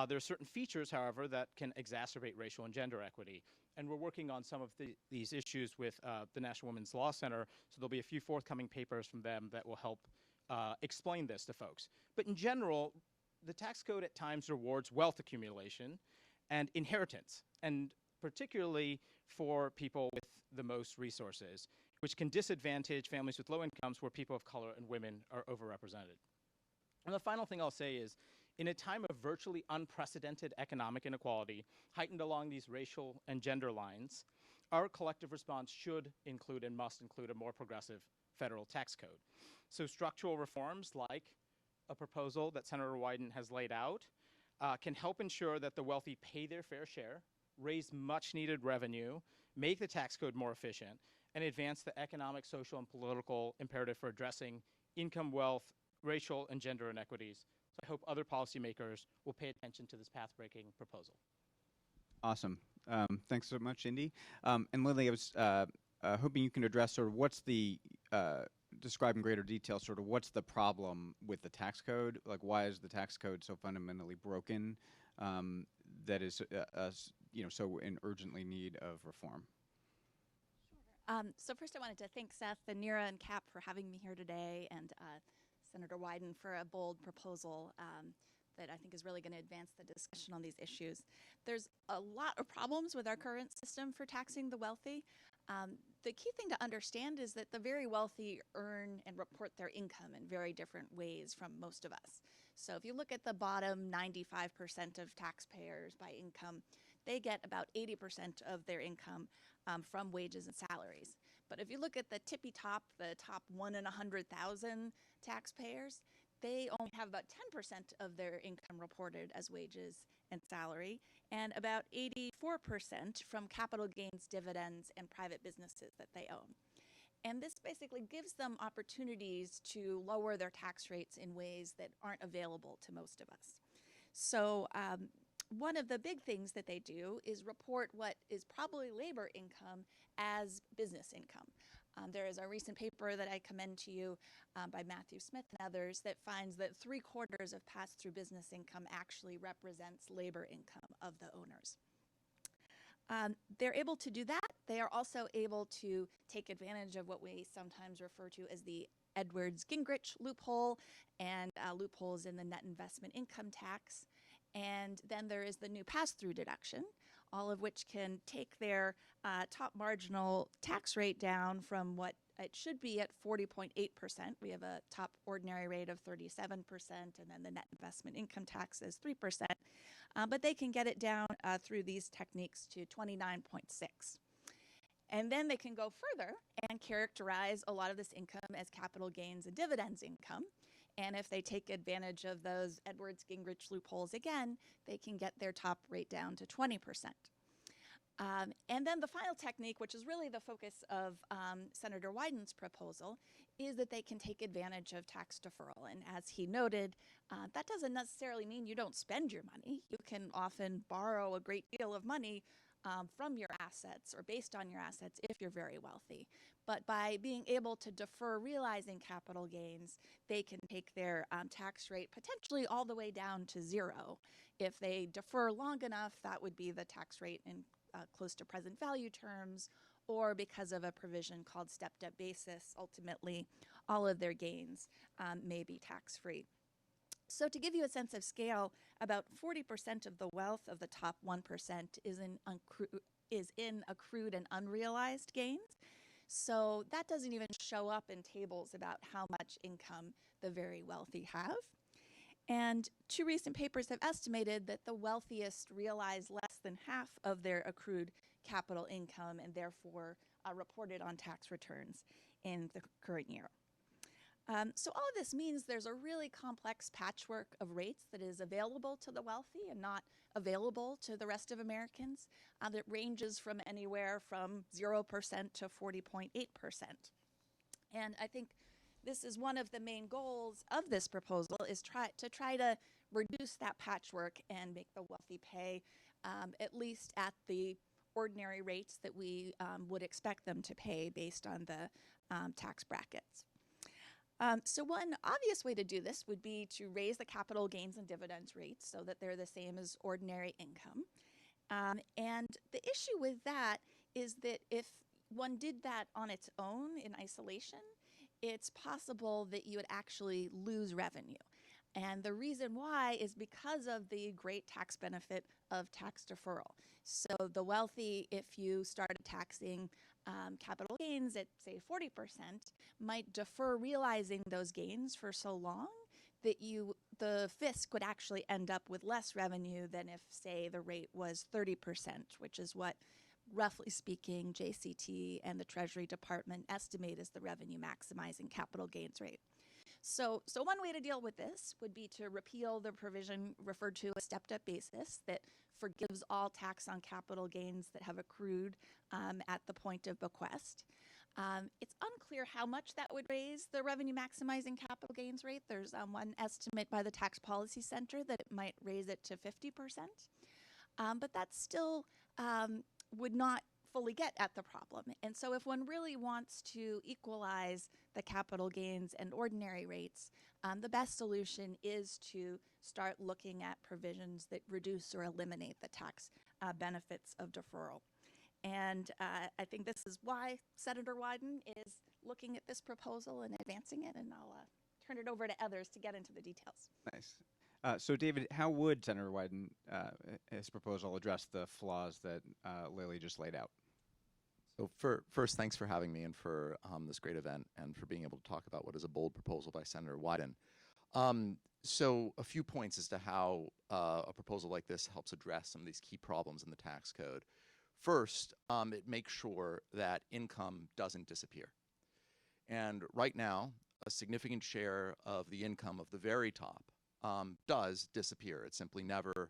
There are certain features, however, that can exacerbate racial and gender equity. And we're working on some of these issues with the National Women's Law Center, so there'll be a few forthcoming papers from them that will help explain this to folks. But in general, the tax code at times rewards wealth accumulation and inheritance, and particularly for people with the most resources, which can disadvantage families with low incomes where people of color and women are overrepresented. And the final thing I'll say is, in a time of virtually unprecedented economic inequality, heightened along these racial and gender lines, our collective response should include and must include a more progressive federal tax code. So structural reforms like a proposal that Senator Wyden has laid out can help ensure that the wealthy pay their fair share, raise much needed revenue, make the tax code more efficient, and advance the economic, social, and political imperative for addressing income, wealth, racial, and gender inequities. So I hope other policymakers will pay attention to this path-breaking proposal. Awesome. Thanks so much, Indy. And Lily, I was hoping you can address sort of what's the, describe in greater detail sort of what's the problem with the tax code? Like, why is the tax code so fundamentally broken that is, so in urgently need of reform? So first I wanted to thank Seth and Neera and Cap for having me here today, and Senator Wyden for a bold proposal that I think is really going to advance the discussion on these issues. There's a lot of problems with our current system for taxing the wealthy. The key thing to understand is that the very wealthy earn and report their income in very different ways from most of us. So if you look at the bottom 95% of taxpayers by income, they get about 80% of their income from wages and salaries. But if you look at the tippy top, the top 1 in 100,000 taxpayers, they only have about 10% of their income reported as wages and salary, and about 84% from capital gains, dividends, and private businesses that they own. And this basically gives them opportunities to lower their tax rates in ways that aren't available to most of us. So one of the big things that they do is report what is probably labor income as business income. There is a recent paper that I commend to you by Matthew Smith and others that finds that 3/4 of pass-through business income actually represents labor income of the owners. They're able to do that. They are also able to take advantage of what we sometimes refer to as the Edwards-Gingrich loophole and loopholes in the net investment income tax. And then there is the new pass-through deduction, all of which can take their top marginal tax rate down from what it should be at 40.8%. We have a top ordinary rate of 37%, and then the net investment income tax is 3%. But they can get it down through these techniques to 29.6. And then they can go further and characterize a lot of this income as capital gains and dividends income. And if they take advantage of those Edwards-Gingrich loopholes again, they can get their top rate down to 20%. And then the final technique, which is really the focus of Senator Wyden's proposal, is that they can take advantage of tax deferral. And as he noted, that doesn't necessarily mean you don't spend your money. You can often borrow a great deal of money from your assets or based on your assets if you're very wealthy. But by being able to defer realizing capital gains, they can take their tax rate potentially all the way down to 0. If they defer long enough, that would be the tax rate in close to present value terms, or because of a provision called stepped-up basis, ultimately all of their gains may be tax-free. So to give you a sense of scale, about 40% of the wealth of the top 1% is in accrued and unrealized gains. So that doesn't even show up in tables about how much income the very wealthy have. And 2 recent papers have estimated that the wealthiest realize less than half of their accrued capital income and therefore reported on tax returns in the current year. So all of this means there's a really complex patchwork of rates that is available to the wealthy and not available to the rest of Americans that ranges from anywhere from 0% to 40.8%. And I think this is one of the main goals of this proposal, is try to reduce that patchwork and make the wealthy pay at least at the ordinary rates that we would expect them to pay based on the tax brackets. So one obvious way to do this would be to raise the capital gains and dividends rates so that they're the same as ordinary income. And the issue with that is that if one did that on its own in isolation, it's possible that you would actually lose revenue. And the reason why is because of the great tax benefit of tax deferral. So the wealthy, if you started taxing capital gains at, say, 40%, might defer realizing those gains for so long that the fisc would actually end up with less revenue than if, say, the rate was 30%, which is what roughly speaking, JCT and the Treasury Department estimate as the revenue maximizing capital gains rate. So one way to deal with this would be to repeal the provision referred to as stepped-up basis that forgives all tax on capital gains that have accrued at the point of bequest. It's unclear how much that would raise the revenue maximizing capital gains rate. There's one estimate by the Tax Policy Center that it might raise it to 50%. But that still would not fully get at the problem. And so if one really wants to equalize the capital gains and ordinary rates, the best solution is to start looking at provisions that reduce or eliminate the tax benefits of deferral. And I think this is why Senator Wyden is looking at this proposal and advancing it, and I'll turn it over to others to get into the details. Nice. So, David, how would Senator Wyden, his proposal, address the flaws that Lily just laid out? So first, thanks for having me and for this great event and for being able to talk about what is a bold proposal by Senator Wyden. So a few points as to how a proposal like this helps address some of these key problems in the tax code. First, it makes sure that income doesn't disappear. And right now, a significant share of the income of the very top does disappear. It simply never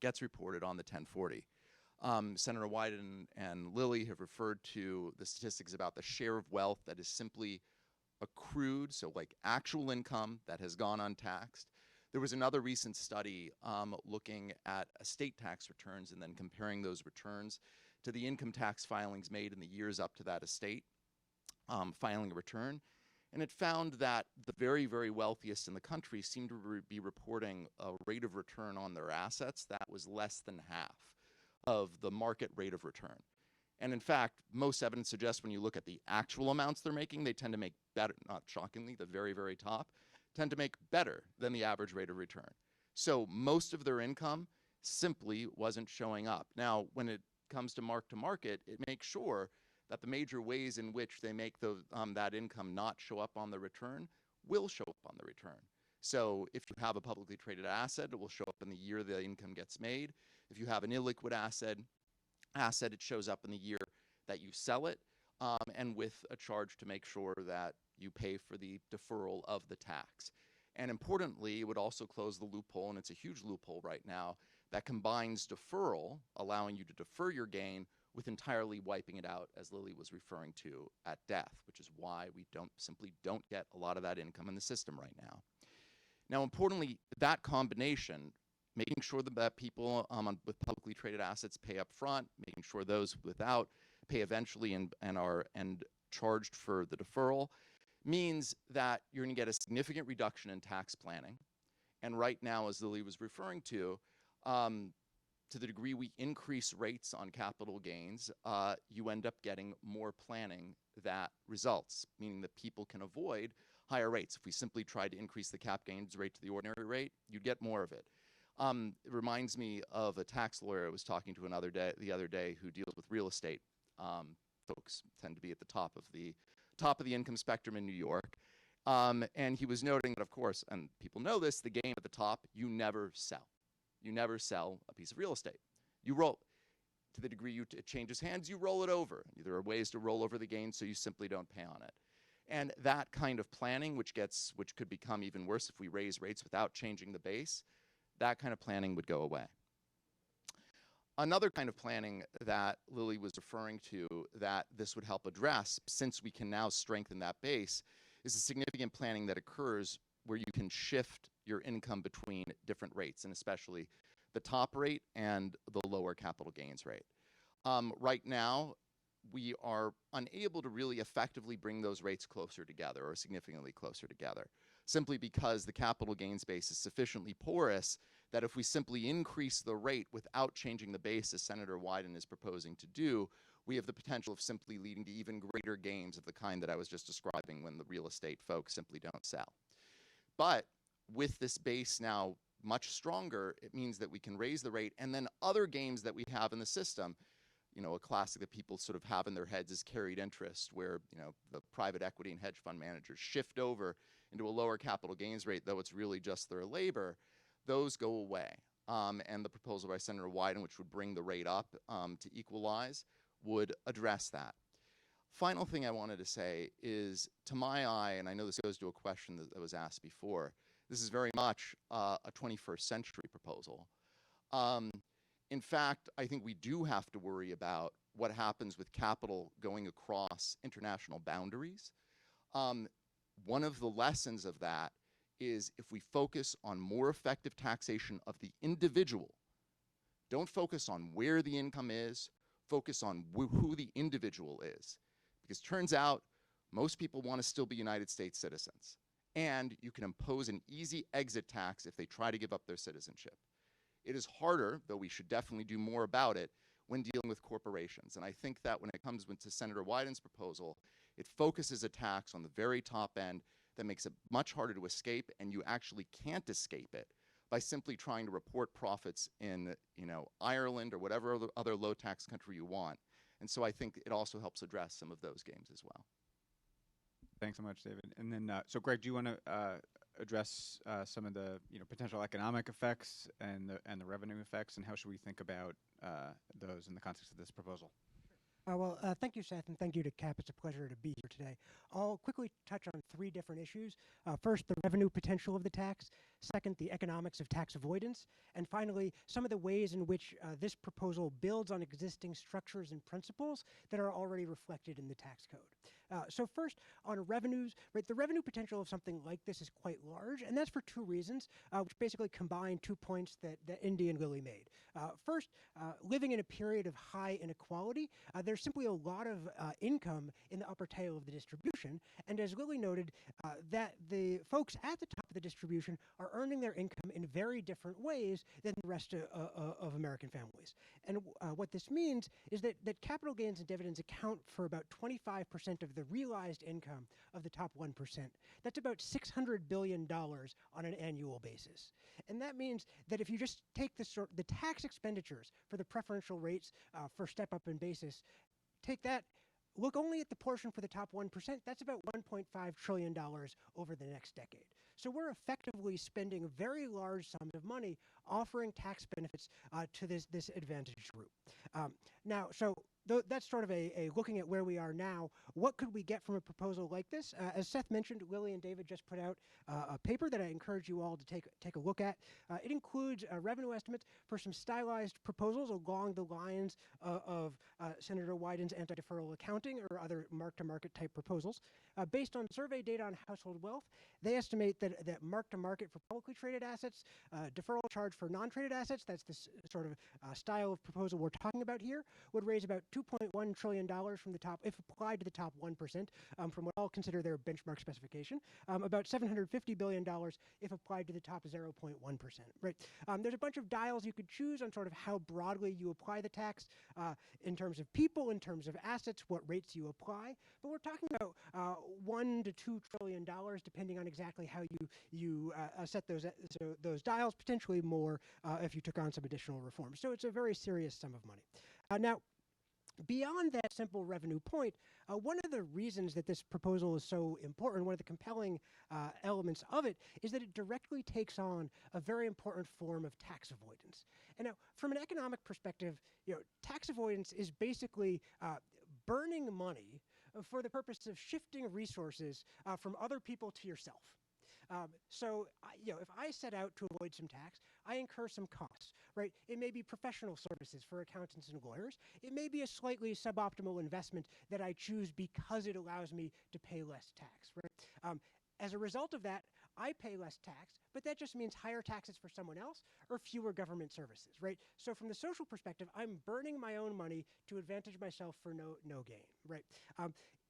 gets reported on the 1040. Senator Wyden and Lily have referred to the statistics about the share of wealth that is simply accrued, so like actual income that has gone untaxed. There was another recent study looking at estate tax returns and then comparing those returns to the income tax filings made in the years up to that estate filing a return. And it found that the very, very wealthiest in the country seemed to be reporting a rate of return on their assets that was less than half of the market rate of return. And in fact, most evidence suggests when you look at the actual amounts they're making, they tend to make better, not shockingly, the very, very top, tend to make better than the average rate of return. So most of their income simply wasn't showing up. Now, when it comes to market, it makes sure that the major ways in which they make that income not show up on the return will show up on the return. So if you have a publicly traded asset, it will show up in the year the income gets made. If you have an illiquid asset, it shows up in the year that you sell it, and with a charge to make sure that you pay for the deferral of the tax. And importantly, it would also close the loophole, and it's a huge loophole right now, that combines deferral, allowing you to defer your gain, with entirely wiping it out, as Lily was referring to, at death, which is why we simply don't get a lot of that income in the system right now. Now, importantly, that combination, making sure that people with publicly traded assets pay up front, making sure those without pay eventually and are charged for the deferral, means that you're going to get a significant reduction in tax planning. And right now, as Lily was referring to the degree we increase rates on capital gains, you end up getting more planning that results, meaning that people can avoid higher rates. If we simply tried to increase the cap gains rate to the ordinary rate, you'd get more of it. It reminds me of a tax lawyer I was talking to the other day who deals with real estate. Folks tend to be at the top of the income spectrum in New York. And he was noting that, of course, and people know this, the game at the top, you never sell. You never sell a piece of real estate. You roll. To the degree it changes hands, you roll it over. There are ways to roll over the gain so you simply don't pay on it. And that kind of planning, which could become even worse if we raise rates without changing the base, that kind of planning would go away. Another kind of planning that Lily was referring to that this would help address, since we can now strengthen that base, is the significant planning that occurs where you can shift your income between different rates, and especially the top rate and the lower capital gains rate. Right now, we are unable to really effectively bring those rates closer together or significantly closer together, simply because the capital gains base is sufficiently porous that if we simply increase the rate without changing the base, as Senator Wyden is proposing to do, we have the potential of simply leading to even greater gains of the kind that I was just describing when the real estate folks simply don't sell. But with this base now much stronger, it means that we can raise the rate, and then other gains that we have in the system, a classic that people sort of have in their heads is carried interest, where, the private equity and hedge fund managers shift over into a lower capital gains rate, though it's really just their labor. Those go away. And the proposal by Senator Wyden, which would bring the rate up to equalize, would address that. Final thing I wanted to say is, to my eye, and I know this goes to a question that was asked before, this is very much a 21st century proposal. In fact, I think we do have to worry about what happens with capital going across international boundaries. One of the lessons of that is if we focus on more effective taxation of the individual, don't focus on where the income is, focus on who the individual is. Because turns out most people want to still be United States citizens. And you can impose an easy exit tax if they try to give up their citizenship. It is harder, though we should definitely do more about it, when dealing with corporations. And I think that when it comes to Senator Wyden's proposal, it focuses a tax on the very top end that makes it much harder to escape, and you actually can't escape it by simply trying to report profits in, Ireland or whatever other low tax country you want. And so I think it also helps address some of those games as well. Thanks so much, David. And then, so Greg, do you want to address some of the potential economic effects and the revenue effects, and how should we think about those in the context of this proposal? Thank you, Seth, and thank you to CAP. It's a pleasure to be here today. I'll quickly touch on 3 different issues. First, the revenue potential of the tax. Second, the economics of tax avoidance. And finally, some of the ways in which this proposal builds on existing structures and principles that are already reflected in the tax code. So first, on revenues, right, the revenue potential of something like this is quite large, and that's for 2 reasons, which basically combine 2 points that Indy and Lily made. First, living in a period of high inequality, there's simply a lot of income in the upper tail of the distribution, and as Lily noted, that the folks at the top of the distribution are earning their income in very different ways than the rest of American families. And what this means is that capital gains and dividends account for about 25% of the realized income of the top 1%. That's about $600 billion on an annual basis. And that means that if you just take the tax expenditures for the preferential rates for step-up and basis, take that, look only at the portion for the top 1%, that's about $1.5 trillion over the next decade. So we're effectively spending very large sums of money offering tax benefits to this advantaged group. That's sort of a looking at where we are now. What could we get from a proposal like this? As Seth mentioned, Lily and David just put out a paper that I encourage you all to take a look at. It includes revenue estimates for some stylized proposals along the lines of Senator Wyden's anti-deferral accounting or other mark-to-market type proposals. Based on survey data on household wealth, they estimate that mark-to-market for publicly traded assets, deferral charge for non-traded assets, that's the sort of style of proposal we're talking about here, would raise about $2.1 trillion from the top, if applied to the top 1%, from what I'll consider their benchmark specification, about $750 billion if applied to the top 0.1%, right? There's a bunch of dials you could choose on sort of how broadly you apply the tax in terms of people, in terms of assets, what rates you apply, but we're talking about $1 to $2 trillion, depending on exactly how you set those dials, potentially more if you took on some additional reforms. So it's a very serious sum of money. Now, beyond that simple revenue point, one of the reasons that this proposal is so important, one of the compelling elements of it, is that it directly takes on a very important form of tax avoidance. And now, from an economic perspective, tax avoidance is basically burning money for the purpose of shifting resources from other people to yourself. If I set out to avoid some tax, I incur some costs, right? It may be professional services for accountants and lawyers. It may be a slightly suboptimal investment that I choose because it allows me to pay less tax, right? As a result of that, I pay less tax, but that just means higher taxes for someone else or fewer government services, right? So from the social perspective, I'm burning my own money to advantage myself for no gain, right?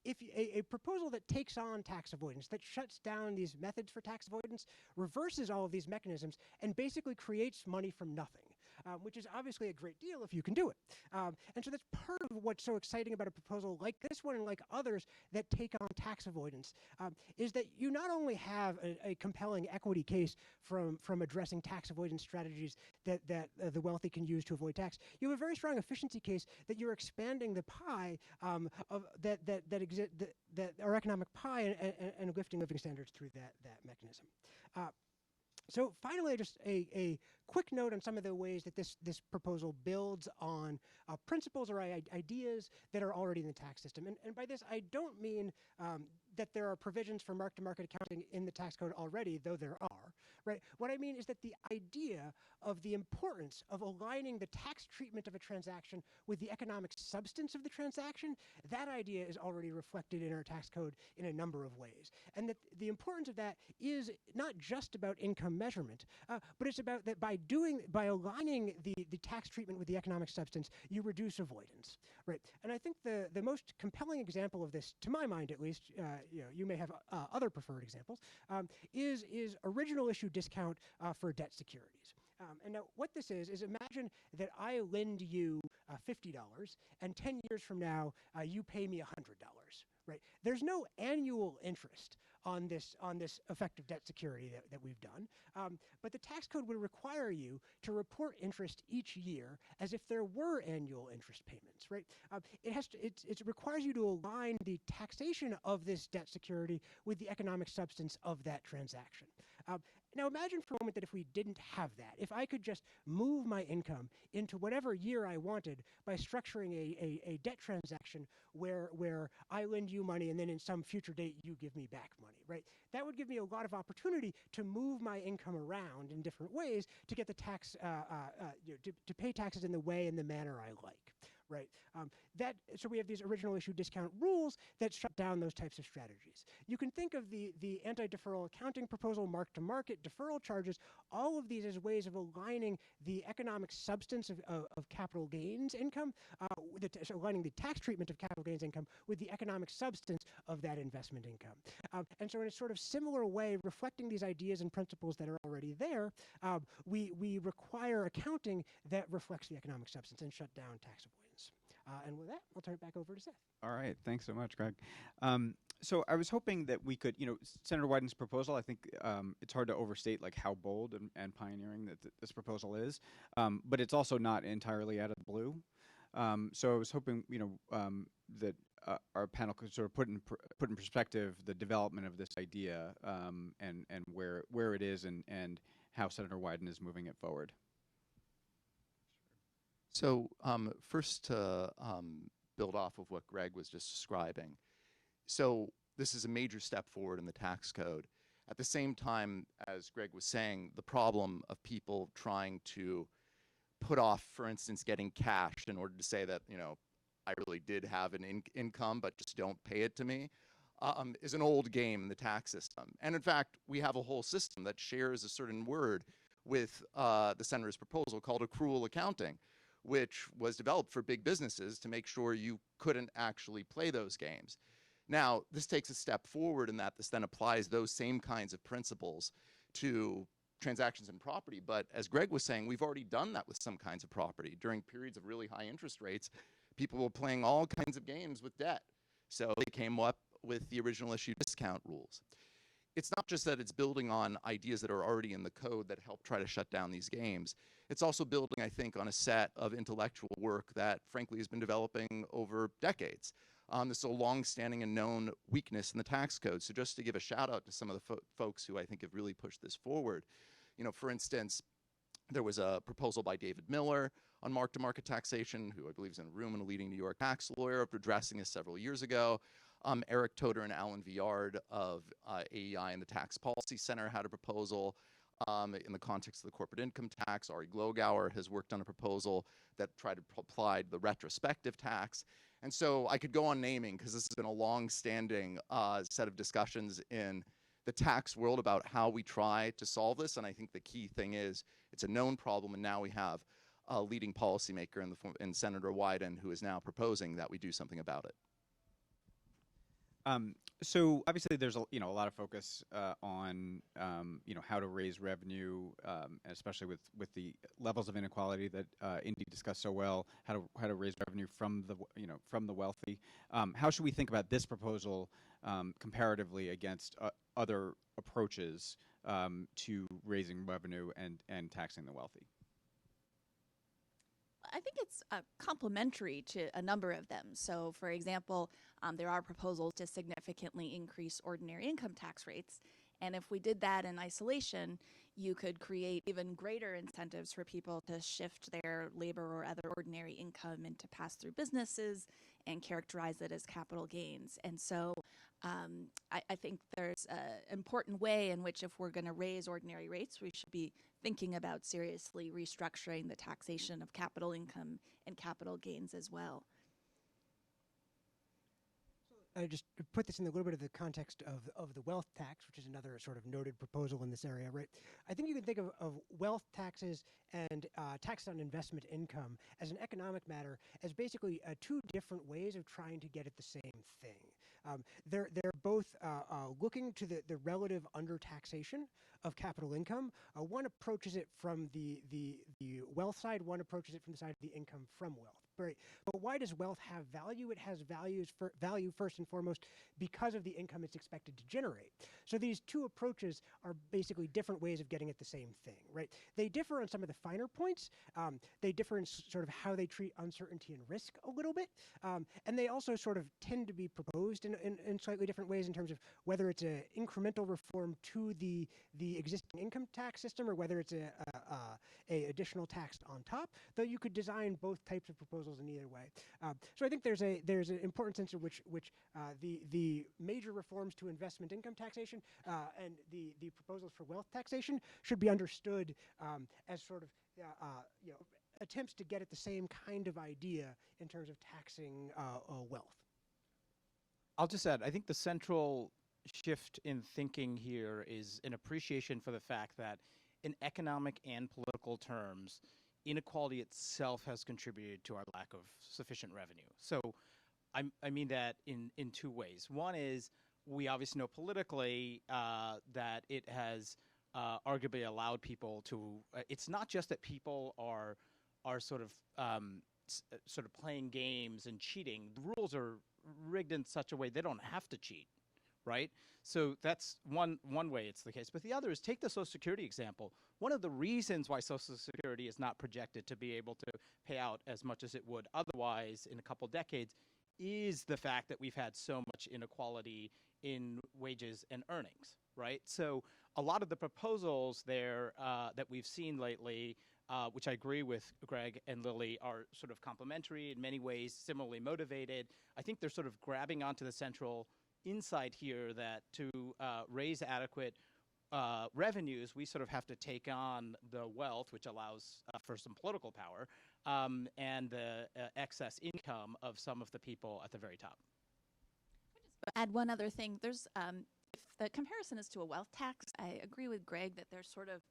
If a proposal that takes on tax avoidance, that shuts down these methods for tax avoidance, reverses all of these mechanisms, and basically creates money from nothing, which is obviously a great deal if you can do it. And so that's part of what's so exciting about a proposal like this one and like others that take on tax avoidance, is that you not only have a compelling equity case from addressing tax avoidance strategies that the wealthy can use to avoid tax, you have a very strong efficiency case that you're expanding the pie that our economic pie and lifting living standards through that mechanism. So finally, just a quick note on some of the ways that this proposal builds on principles or ideas that are already in the tax system. And by this, I don't mean that there are provisions for mark-to-market accounting in the tax code already, though there are, right? What I mean is that the idea of the importance of aligning the tax treatment of a transaction with the economic substance of the transaction, that idea is already reflected in our tax code in a number of ways. And that the importance of that is not just about income measurement, but it's about that by aligning the tax treatment with the economic substance, you reduce avoidance, right? And I think the most compelling example of this, to my mind at least, you may have other preferred examples, is original issue discount for debt securities. And now what this is imagine that I lend you $50, and 10 years from now, you pay me $100, right? There's no annual interest on this effective debt security that we've done, but the tax code would require you to report interest each year as if there were annual interest payments, right? It requires you to align the taxation of this debt security with the economic substance of that transaction. Now imagine for a moment that if we didn't have that, if I could just move my income into whatever year I wanted by structuring a debt transaction where I lend you money and then in some future date you give me back money, right? That would give me a lot of opportunity to move my income around in different ways to get the tax, to pay taxes in the way and the manner I like. Right. So we have these original issue discount rules that shut down those types of strategies. You can think of the anti-deferral accounting proposal, mark-to-market deferral charges, all of these as ways of aligning the economic substance of capital gains income, so aligning the tax treatment of capital gains income with the economic substance of that investment income. And so in a sort of similar way, reflecting these ideas and principles that are already there, we require accounting that reflects the economic substance and shut down tax avoidance. And with that, I'll turn it back over to Seth. All right, thanks so much, Greg. So I was hoping that we could, Senator Wyden's proposal, I think it's hard to overstate like how bold and pioneering that this proposal is, but it's also not entirely out of the blue. So I was hoping, that our panel could sort of put in perspective the development of this idea and where it is and how Senator Wyden is moving it forward. So first to build off of what Greg was just describing. So this is a major step forward in the tax code. At the same time, as Greg was saying, the problem of people trying to put off, for instance, getting cash in order to say that, I really did have an income, but just don't pay it to me, is an old game in the tax system. And in fact, we have a whole system that shares a certain word with the senator's proposal called accrual accounting, which was developed for big businesses to make sure you couldn't actually play those games. Now, this takes a step forward in that this then applies those same kinds of principles to transactions in property. But as Greg was saying, we've already done that with some kinds of property. During periods of really high interest rates, people were playing all kinds of games with debt. So they came up with the original issue discount rules. It's not just that it's building on ideas that are already in the code that help try to shut down these games. It's also building, I think, on a set of intellectual work that, frankly, has been developing over decades. This is a long-standing and known weakness in the tax code. So just to give a shout out to some of the folks who I think have really pushed this forward, for instance, there was a proposal by David Miller on mark-to-market taxation, who I believe is in a room and a leading New York tax lawyer, of addressing this several years ago. Eric Toder and Alan Viard of AEI and the Tax Policy Center had a proposal in the context of the corporate income tax. Ari Glogauer has worked on a proposal that tried to apply the retrospective tax. And so I could go on naming, because this has been a long-standing set of discussions in the tax world about how we try to solve this. And I think the key thing is it's a known problem, and now we have a leading policymaker in Senator Wyden, who is now proposing that we do something about it. So obviously there's a lot of focus on how to raise revenue, especially with the levels of inequality that Indy discussed so well. How to raise revenue from the wealthy. How should we think about this proposal comparatively against other approaches to raising revenue and taxing the wealthy? I think it's complementary to a number of them. So, for example, there are proposals to significantly increase ordinary income tax rates. And if we did that in isolation, you could create even greater incentives for people to shift their labor or other ordinary income into pass-through businesses and characterize it as capital gains. And so I think there's an important way in which, if we're going to raise ordinary rates, we should be thinking about seriously restructuring the taxation of capital income and capital gains as well. Just to put this in a little bit of the context of the wealth tax, which is another sort of noted proposal in this area, right? I think you can think of wealth taxes and tax on investment income as an economic matter as basically two different ways of trying to get at the same thing. They're both looking to the relative under-taxation of capital income. One approaches it from the wealth side, one approaches it from the side of the income from wealth. Right. But why does wealth have value? It has value first and foremost because of the income it's expected to generate. So these two approaches are basically different ways of getting at the same thing, right? They differ on some of the finer points. They differ in sort of how they treat uncertainty and risk a little bit. And they also sort of tend to be proposed in slightly different ways in terms of whether it's an incremental reform to the existing income tax system or whether it's a additional tax on top, though you could design both types of proposals in either way. So I think there's an important sense in which the major reforms to investment income taxation and the proposals for wealth taxation should be understood as sort of attempts to get at the same kind of idea in terms of taxing wealth. I'll just add, I think the central shift in thinking here is an appreciation for the fact that in economic and political terms, inequality itself has contributed to our lack of sufficient revenue. So I mean that in two ways. One is we obviously know politically that it has arguably allowed people to, it's not just that people are sort of playing games and cheating. The rules are rigged in such a way they don't have to cheat, right? So that's one way it's the case. But the other is, take the Social Security example. One of the reasons why Social Security is not projected to be able to pay out as much as it would otherwise in a couple decades is the fact that we've had so much inequality in wages and earnings, right? So a lot of the proposals there that we've seen lately, which I agree with Greg and Lily, are sort of complementary in many ways, similarly motivated. I think they're sort of grabbing onto the central insight here that to raise adequate revenues, we sort of have to take on the wealth, which allows for some political power, and the excess income of some of the people at the very top. Add one other thing. There's if the comparison is to a wealth tax, I agree with Greg that there's sort of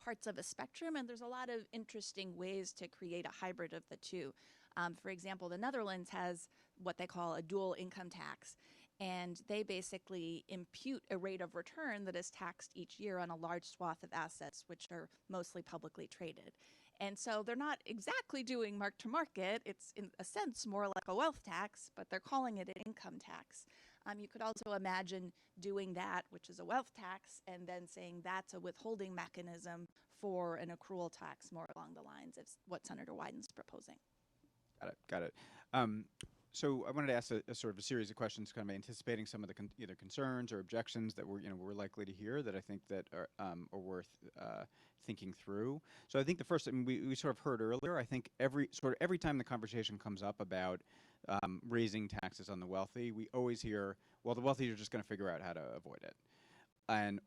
parts of a spectrum, and there's a lot of interesting ways to create a hybrid of the two. For example, the Netherlands has what they call a dual income tax, and they basically impute a rate of return that is taxed each year on a large swath of assets, which are mostly publicly traded. And so they're not exactly doing mark to market. It's in a sense more like a wealth tax, but they're calling it an income tax. You could also imagine doing that, which is a wealth tax, and then saying that's a withholding mechanism for an accrual tax, more along the lines of what Senator Wyden's proposing. Got it. So I wanted to ask a sort of a series of questions, kind of anticipating some of the either concerns or objections that we're likely to hear that I think that are worth thinking through. So I think the first, I mean, we sort of heard earlier, I think every time the conversation comes up about raising taxes on the wealthy, we always hear, well, the wealthy are just going to figure out how to avoid it.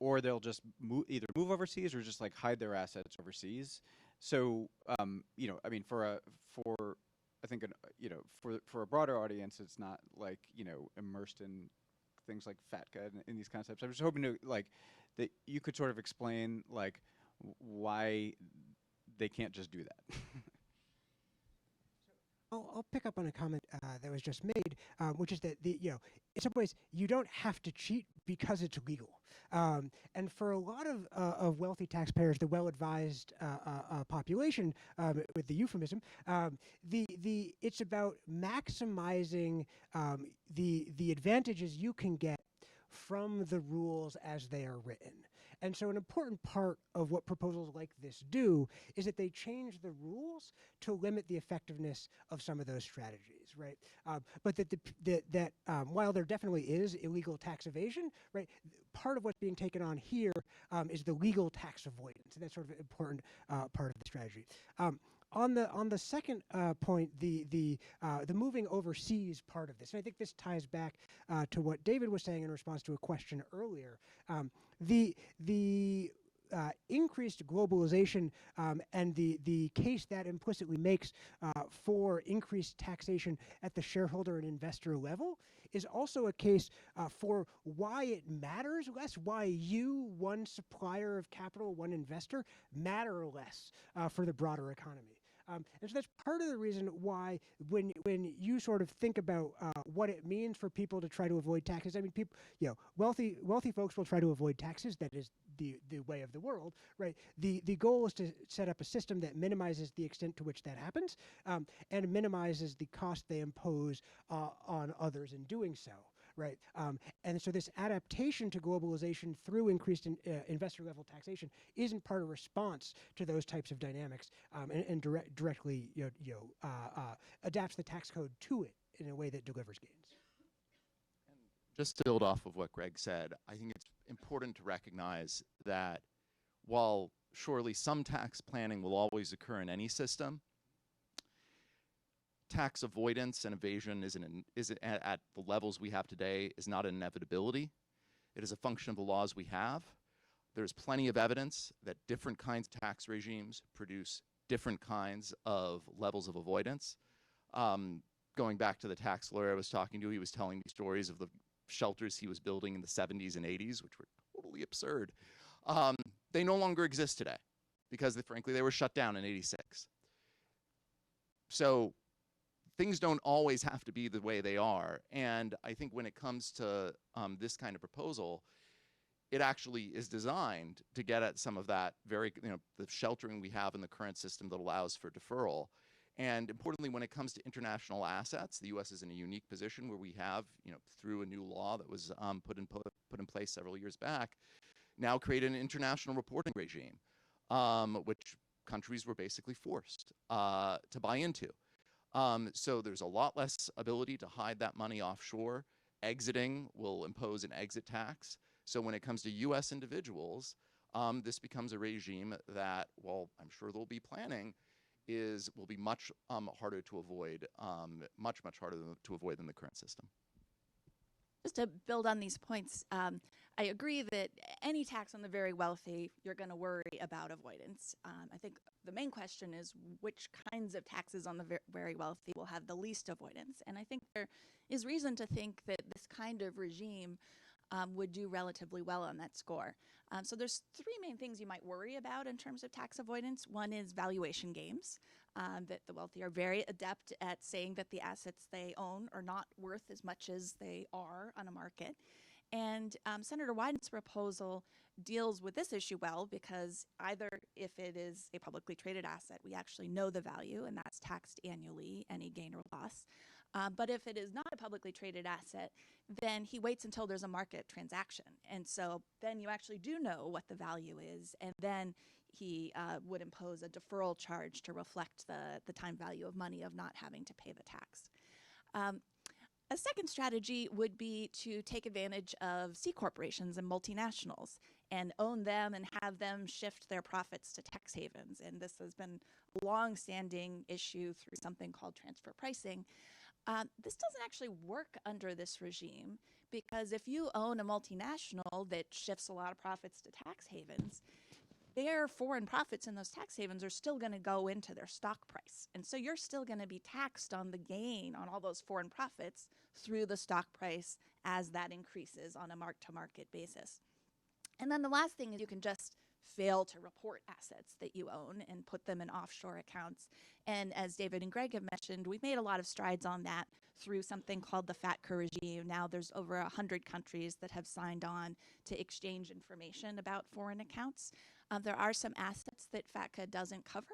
Or they'll just either move overseas or just like hide their assets overseas. So, I mean, for a broader audience, it's not like, immersed in things like FATCA and these concepts. I was hoping to that you could sort of explain why they can't just do that. I'll pick up on a comment that was just made, which is that in some ways you don't have to cheat because it's legal. And for a lot of wealthy taxpayers, the well-advised population, with the euphemism, it's about maximizing the advantages you can get from the rules as they are written. And so an important part of what proposals like this do is that they change the rules to limit the effectiveness of some of those strategies, right? But that while there definitely is illegal tax evasion, right, part of what's being taken on here is the legal tax avoidance. And that's sort of an important part of the strategy. On the second point, the moving overseas part of this, and I think this ties back to what David was saying in response to a question earlier. The increased globalization and the case that implicitly makes for increased taxation at the shareholder and investor level is also a case for why it matters less, why you, one supplier of capital, one investor, matter less for the broader economy. And so that's part of the reason why when you sort of think about what it means for people to try to avoid taxes, I mean, people, wealthy folks will try to avoid taxes. That is the way of the world, right? The goal is to set up a system that minimizes the extent to which that happens and minimizes the cost they impose on others in doing so. Right, and so this adaptation to globalization through increased investor-level taxation isn't part of response to those types of dynamics, and directly adapts the tax code to it in a way that delivers gains. Just to build off of what Greg said, I think it's important to recognize that while surely some tax planning will always occur in any system, tax avoidance and evasion isn't at the levels we have today is not an inevitability. It is a function of the laws we have. There's plenty of evidence that different kinds of tax regimes produce different kinds of levels of avoidance. Going back to the tax lawyer I was talking to, he was telling me stories of the shelters he was building in the 70s and 80s, which were totally absurd. They no longer exist today because frankly they were shut down in '86. So things don't always have to be the way they are. And I think when it comes to this kind of proposal, it actually is designed to get at some of that the sheltering we have in the current system that allows for deferral. And importantly, when it comes to international assets, the U.S. is in a unique position where we have, through a new law that was put in place several years back, now created an international reporting regime, which countries were basically forced to buy into. So there's a lot less ability to hide that money offshore. Exiting will impose an exit tax. So when it comes to U.S. individuals, this becomes a regime that, while I'm sure they'll be planning, will be much harder to avoid, much harder to avoid than the current system. Just to build on these points, I agree that any tax on the very wealthy, you're going to worry about avoidance. I think the main question is which kinds of taxes on the very wealthy will have the least avoidance. And I think there is reason to think that this kind of regime would do relatively well on that score. So there's three main things you might worry about in terms of tax avoidance. One is valuation games, that the wealthy are very adept at saying that the assets they own are not worth as much as they are on a market. And Senator Wyden's proposal deals with this issue well because either if it is a publicly traded asset, we actually know the value and that's taxed annually, any gain or loss. But if it is not a publicly traded asset, then he waits until there's a market transaction. And so then you actually do know what the value is, and then he would impose a deferral charge to reflect the time value of money of not having to pay the tax. A second strategy would be to take advantage of C corporations and multinationals and own them and have them shift their profits to tax havens. And this has been a long-standing issue through something called transfer pricing. This doesn't actually work under this regime because if you own a multinational that shifts a lot of profits to tax havens, their foreign profits in those tax havens are still going to go into their stock price. And so you're still going to be taxed on the gain on all those foreign profits through the stock price as that increases on a mark-to-market basis. And then the last thing is you can just fail to report assets that you own and put them in offshore accounts. And as David and Greg have mentioned, we've made a lot of strides on that through something called the FATCA regime. Now there's over 100 countries that have signed on to exchange information about foreign accounts. There are some assets that FATCA doesn't cover,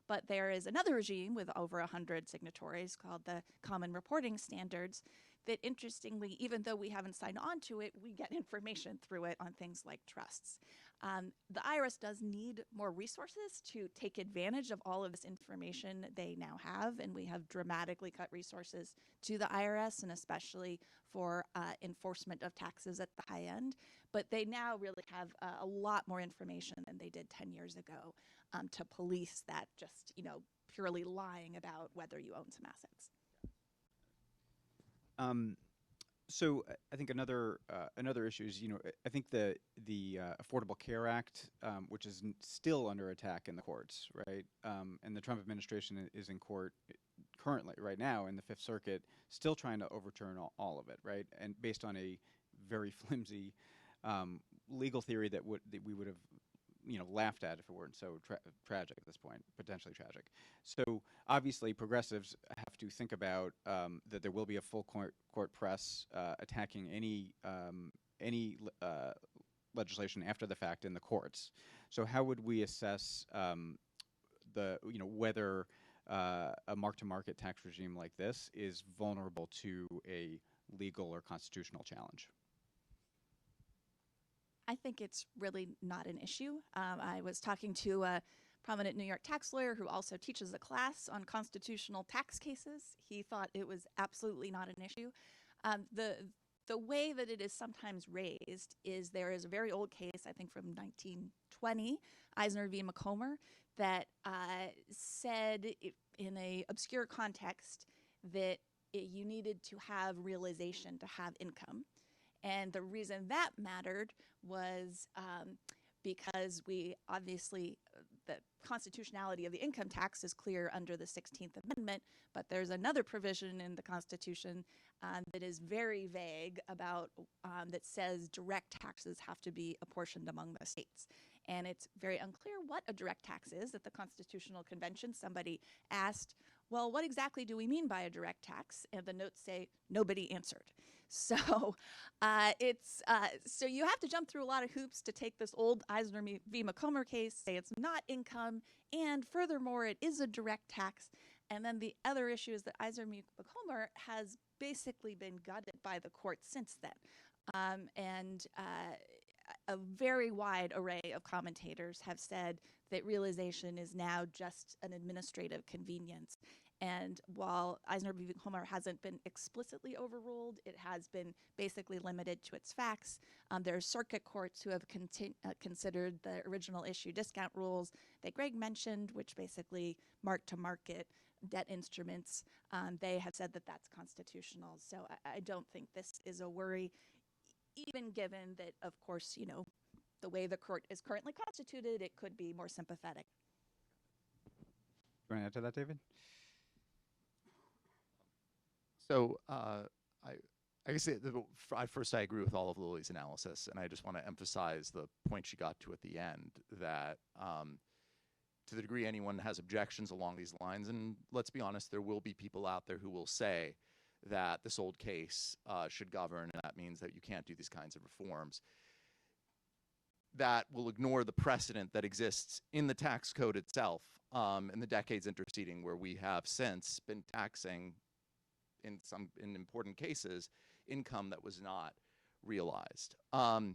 but there is another regime with over 100 signatories called the Common Reporting Standards that, interestingly, even though we haven't signed on to it, we get information through it on things like trusts. The IRS does need more resources to take advantage of all of this information they now have, and we have dramatically cut resources to the IRS, and especially for enforcement of taxes at the high end. But they now really have a lot more information than they did 10 years ago to police that just, purely lying about whether you own some assets. So I think another issue is, I think the Affordable Care Act, which is still under attack in the courts, right? And the Trump administration is in court currently, right now, in the Fifth Circuit, still trying to overturn all of it, right? And based on a very flimsy legal theory that we would have, laughed at if it weren't so tragic at this point, potentially tragic. So obviously, progressives have to think about that there will be a full court press attacking any legislation after the fact in the courts. So how would we assess whether a mark-to-market tax regime like this is vulnerable to a legal or constitutional challenge? I think it's really not an issue. I was talking to a prominent New York tax lawyer who also teaches a class on constitutional tax cases. He thought it was absolutely not an issue. The way that it is sometimes raised is there is a very old case, I think from 1920, Eisner v. Macomber, that said in an obscure context that you needed to have realization to have income. And the reason that mattered was because we obviously, the constitutionality of the income tax is clear under the 16th Amendment, but there's another provision in the Constitution that is very vague about, that says direct taxes have to be apportioned among the states. And it's very unclear what a direct tax is. At the Constitutional Convention, somebody asked, well, what exactly do we mean by a direct tax? And the notes say, nobody answered. So so you have to jump through a lot of hoops to take this old Eisner v. Macomber case, say it's not income, and furthermore, it is a direct tax. And then the other issue is that Eisner v. Macomber has basically been gutted by the court since then. A very wide array of commentators have said that realization is now just an administrative convenience. And while Eisner v. Macomber hasn't been explicitly overruled, it has been basically limited to its facts. There are circuit courts who have considered the original issue discount rules that Greg mentioned, which basically mark-to-market debt instruments. They have said that that's constitutional. So I don't think this is a worry, even given that, of course, the way the court is currently constituted, it could be more sympathetic. You want to add to that, David? So I guess I agree with all of Lily's analysis, and I just want to emphasize the point she got to at the end, that to the degree anyone has objections along these lines, and let's be honest, there will be people out there who will say that this old case should govern, and that means that you can't do these kinds of reforms, that will ignore the precedent that exists in the tax code itself in the decades interceding, where we have since been taxing, in important cases, income that was not realized. I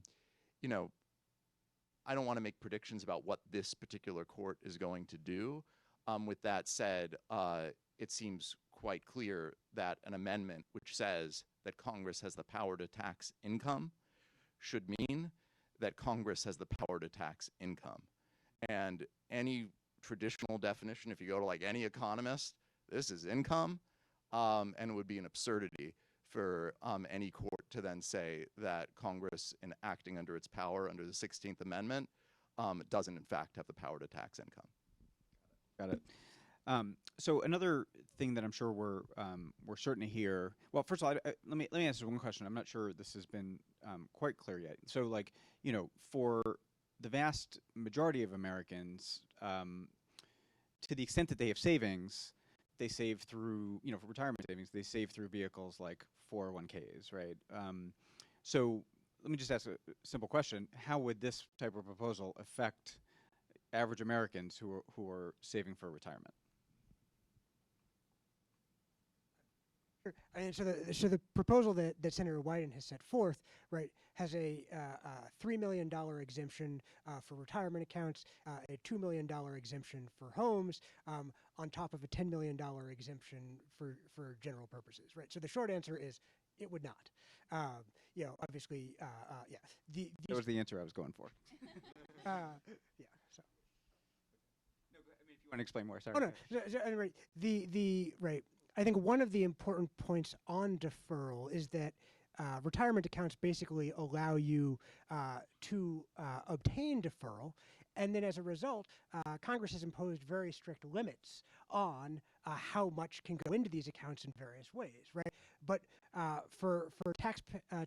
don't want to make predictions about what this particular court is going to do. With that said, it seems quite clear that an amendment which says that Congress has the power to tax income should mean that Congress has the power to tax income. And any traditional definition, if you go to like any economist, this is income, and it would be an absurdity for any court to then say that Congress, in acting under its power under the 16th Amendment, doesn't in fact have the power to tax income. Got it. So another thing that I'm sure we're certain to hear. Well, first of all, let me answer one question. I'm not sure this has been quite clear yet. So, for the vast majority of Americans, to the extent that they have savings, they save through, for retirement savings, they save through vehicles like 401ks, right? So let me just ask a simple question. How would this type of proposal affect average Americans who are saving for retirement? And so the proposal that Senator Wyden has set forth, right, has a $3 million exemption for retirement accounts, a $2 million exemption for homes, on top of a $10 million exemption for general purposes, right? So the short answer is it would not. Obviously, yeah. That was the answer I was going for. Yeah. So. No, I mean, if you want to explain more, sorry. Oh no. So anyway, right. I think one of the important points on deferral is that retirement accounts basically allow you to obtain deferral, and then as a result, Congress has imposed very strict limits on how much can go into these accounts in various ways, right? But for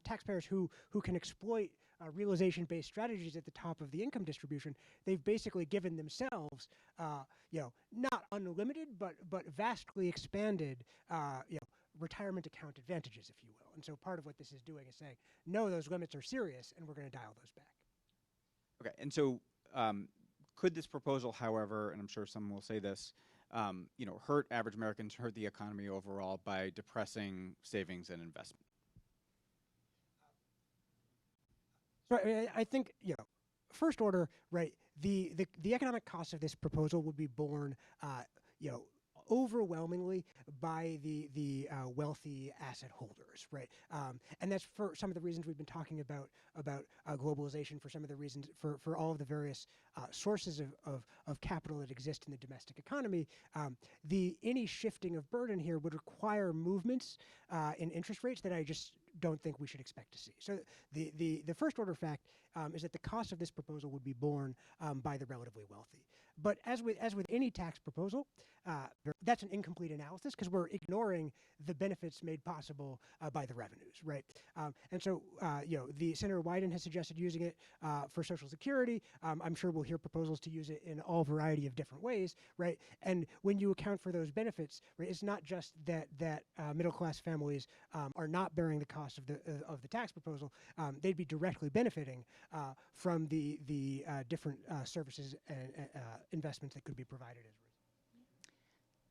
taxpayers who can exploit realization-based strategies at the top of the income distribution, they've basically given themselves, not unlimited, but vastly expanded, retirement account advantages, if you will. And so part of what this is doing is saying, no, those limits are serious, and we're going to dial those back. Okay, and so could this proposal, however, and I'm sure some will say this, hurt average Americans, hurt the economy overall by depressing savings and investment? So I think, first order, right, the economic cost of this proposal would be borne, overwhelmingly by the wealthy asset holders, right? And that's for some of the reasons we've been talking about globalization, for some of the reasons, for all of the various sources of capital that exist in the domestic economy. Any shifting of burden here would require movements in interest rates that I just don't think we should expect to see. So the first order fact is that the cost of this proposal would be borne by the relatively wealthy. But as with any tax proposal, that's an incomplete analysis because we're ignoring the benefits made possible by the revenues, right? And so, the Senator Wyden has suggested using it for Social Security. I'm sure we'll hear proposals to use it in all variety of different ways, right? And when you account for those benefits, right, it's not just that middle class families are not bearing the cost of the tax proposal. They'd be directly benefiting from the different services and investments that could be provided as a result.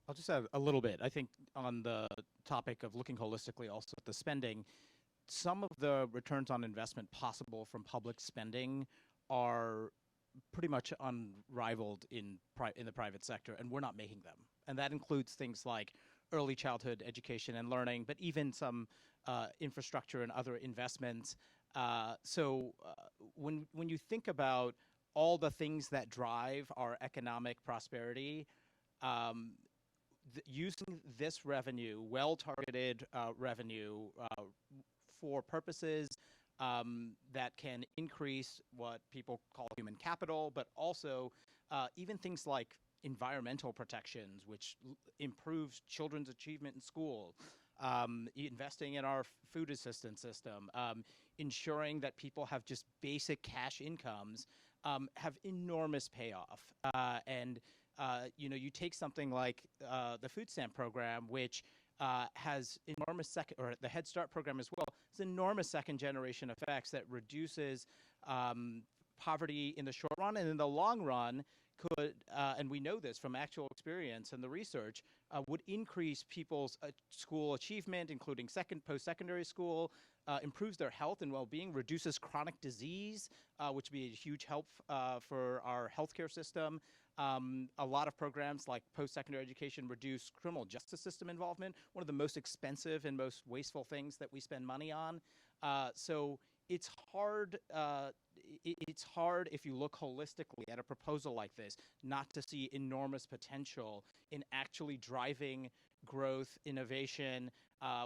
I'll just add a little bit. I think on the topic of looking holistically also at the spending, some of the returns on investment possible from public spending are pretty much unrivaled in the private sector, and we're not making them. And that includes things like early childhood education and learning, but even some infrastructure and other investments. So when you think about all the things that drive our economic prosperity, using this revenue, well-targeted revenue, for purposes that can increase what people call human capital, but also even things like environmental protections, which improves children's achievement in school, investing in our food assistance system, ensuring that people have just basic cash incomes, have enormous payoff. You take something like the food stamp program, which has enormous or the Head Start program as well, has enormous second generation effects that reduces poverty in the short run, and in the long run could, and we know this from actual experience and the research, would increase people's school achievement, including post-secondary school, improves their health and well-being, reduces chronic disease, which would be a huge help for our healthcare system. A lot of programs like post-secondary education reduce criminal justice system involvement, one of the most expensive and most wasteful things that we spend money on. So it's hard. It's hard if you look holistically at a proposal like this, not to see enormous potential in actually driving growth, innovation,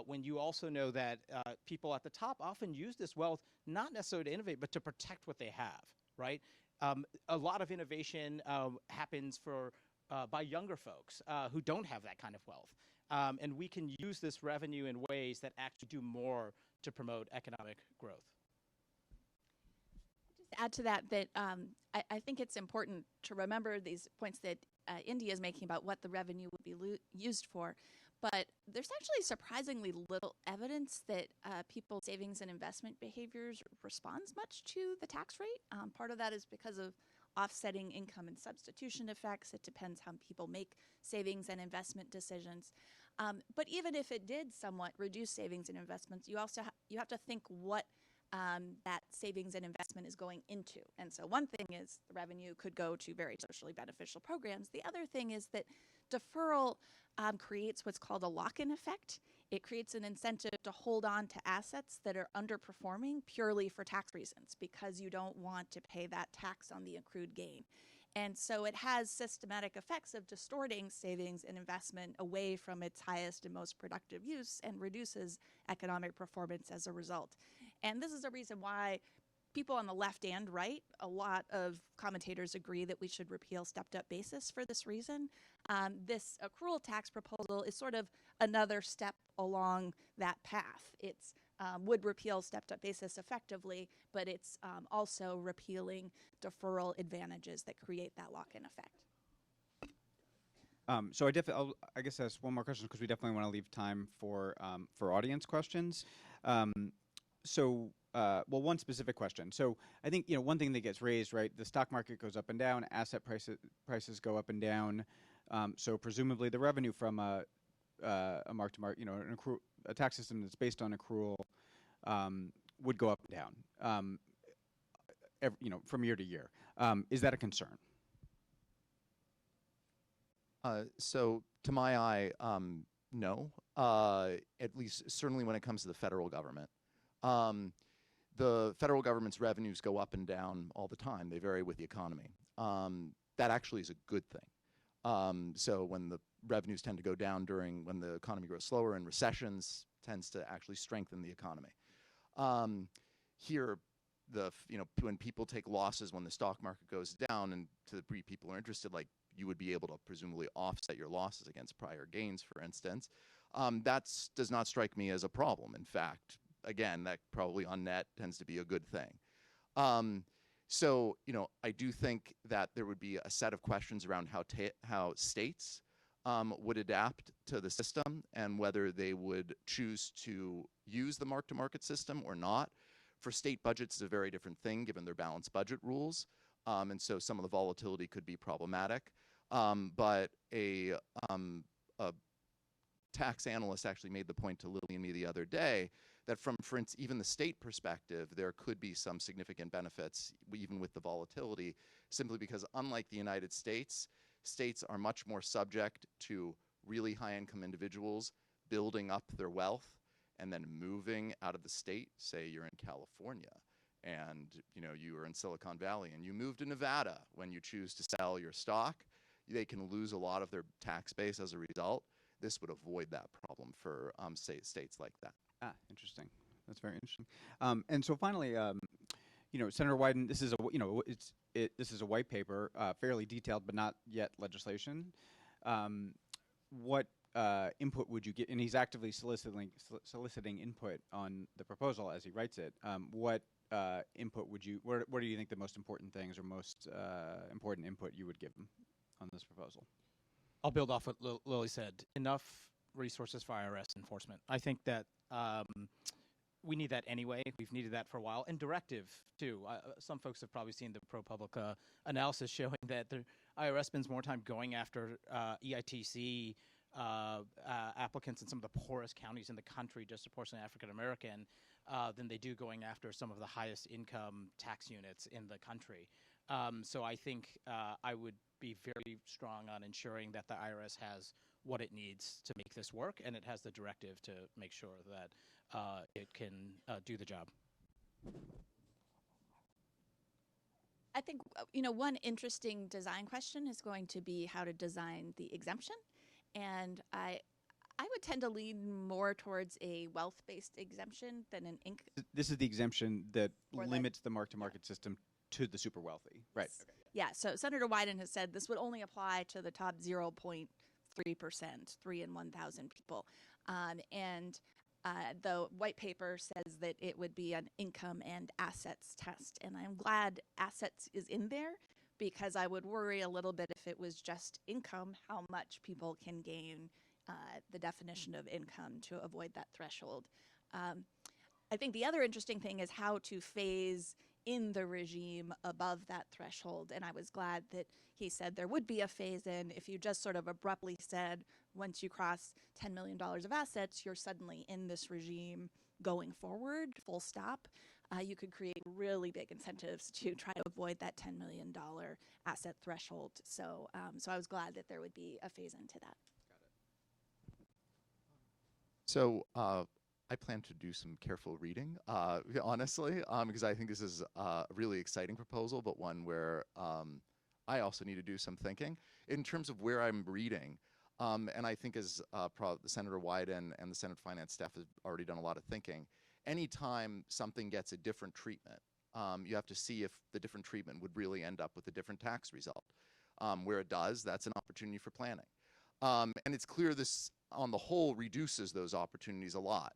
when you also know that people at the top often use this wealth not necessarily to innovate, but to protect what they have, right? A lot of innovation happens by younger folks who don't have that kind of wealth. And we can use this revenue in ways that actually do more to promote economic growth. Just add to that I think it's important to remember these points that India is making about what the revenue would be used for. But there's actually surprisingly little evidence that people's savings and investment behaviors responds much to the tax rate. Part of that is because of offsetting income and substitution effects. It depends how people make savings and investment decisions. But even if it did somewhat reduce savings and investments, you also you have to think what that savings and investment is going into. And so one thing is the revenue could go to very socially beneficial programs. The other thing is that deferral creates what's called a lock-in effect. It creates an incentive to hold on to assets that are underperforming purely for tax reasons, because you don't want to pay that tax on the accrued gain. And so it has systematic effects of distorting savings and investment away from its highest and most productive use, and reduces economic performance as a result. And this is a reason why people on the left and right, a lot of commentators agree that we should repeal stepped-up basis for this reason. This accrual tax proposal is sort of another step along that path. It's would repeal stepped-up basis effectively, but it's also repealing deferral advantages that create that lock-in effect. So I guess ask one more question, because we definitely want to leave time for audience questions. Well, one specific question. So I think, one thing that gets raised, right, the stock market goes up and down, asset prices go up and down. So presumably the revenue from a mark-to-market, a tax system that's based on accrual would go up and down, from year to year. Is that a concern? So to my eye, no. At least certainly when it comes to the federal government. The federal government's revenues go up and down all the time. They vary with the economy. That actually is a good thing. So when the revenues tend to go down when the economy grows slower, and recessions tends to actually strengthen the economy. Here, when people take losses when the stock market goes down, and to the degree people are interested, like, you would be able to presumably offset your losses against prior gains, for instance. That does not strike me as a problem. In fact, again, that probably on net tends to be a good thing. So, I do think that there would be a set of questions around how states would adapt to the system, and whether they would choose to use the mark-to-market system or not. For state budgets, it's a very different thing, given their balanced budget rules. And so some of the volatility could be problematic. But a tax analyst actually made the point to Lily and me the other day that from, for instance, even the state perspective, there could be some significant benefits, even with the volatility, simply because unlike the United States, states are much more subject to really high-income individuals building up their wealth and then moving out of the state. Say you're in California, and you are in Silicon Valley, and you move to Nevada. When you choose to sell your stock, they can lose a lot of their tax base as a result. This would avoid that problem for states like that. Ah, interesting. That's very interesting. And so finally, Senator Wyden, this is this is a white paper, fairly detailed, but not yet legislation. What input would you get? And he's actively soliciting input on the proposal as he writes it. What input would you? What do you think the most important things or most important input you would give him on this proposal? I'll build off what Lily said. Enough resources for IRS enforcement. I think that we need that anyway. We've needed that for a while. And directive, too. Some folks have probably seen the ProPublica analysis showing that the IRS spends more time going after EITC applicants in some of the poorest counties in the country, disproportionately African American, than they do going after some of the highest income tax units in the country. So I think I would be very strong on ensuring that the IRS has what it needs to make this work, and it has the directive to make sure that it can do the job. I think one interesting design question is going to be how to design the exemption, and I would tend to lean more towards a wealth-based exemption than an income. This is the exemption that limits the mark-to-market system to the super wealthy, right? Yes. Okay. Yeah. So Senator Wyden has said this would only apply to the top 0.3%, 3 in 1,000 people, and the white paper says that it would be an income and assets test, and I'm glad assets is in there, because I would worry a little bit if it was just income, how much people can gain, the definition of income to avoid that threshold. I think the other interesting thing is how to phase in the regime above that threshold, and I was glad that he said there would be a phase in. If you just sort of abruptly said once you cross $10 million of assets, you're suddenly in this regime going forward, full stop. You could create really big incentives to try to avoid that $10 million asset threshold. So, so I was glad that there would be a phase into that. So I plan to do some careful reading, honestly, because I think this is a really exciting proposal, but one where I also need to do some thinking. In terms of where I'm reading, and I think as Senator Wyden and the Senate Finance staff have already done a lot of thinking, anytime something gets a different treatment, you have to see if the different treatment would really end up with a different tax result. Where it does, that's an opportunity for planning. And it's clear this, on the whole, reduces those opportunities a lot.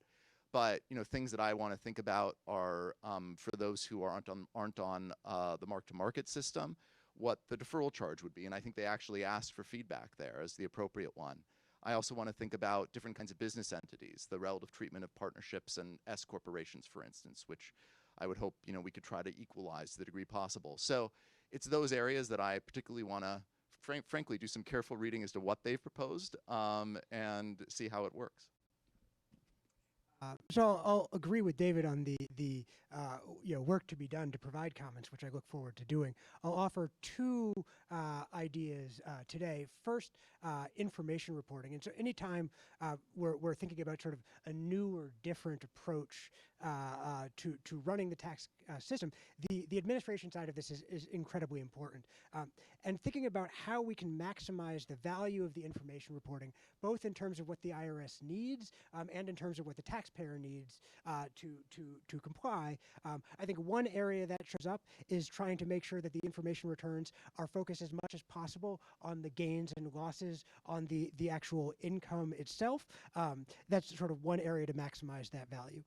But things that I want to think about are for those who aren't on the mark-to-market system, what the deferral charge would be. And I think they actually asked for feedback there as the appropriate one. I also want to think about different kinds of business entities, the relative treatment of partnerships and S corporations, for instance, which I would hope we could try to equalize to the degree possible. So it's those areas that I particularly want to, frankly, do some careful reading as to what they've proposed and see how it works. So I'll agree with David on the work to be done to provide comments, which I look forward to doing. I'll offer two ideas today. First, information reporting. And so anytime we're thinking about sort of a new or different approach to running the tax system, the administration side of this is incredibly important. And thinking about how we can maximize the value of the information reporting, both in terms of what the IRS needs and in terms of what the taxpayer needs to comply. I think one area that shows up is trying to make sure that the information returns are focused as much as possible on the gains and losses on the actual income itself. That's sort of one area to maximize that value.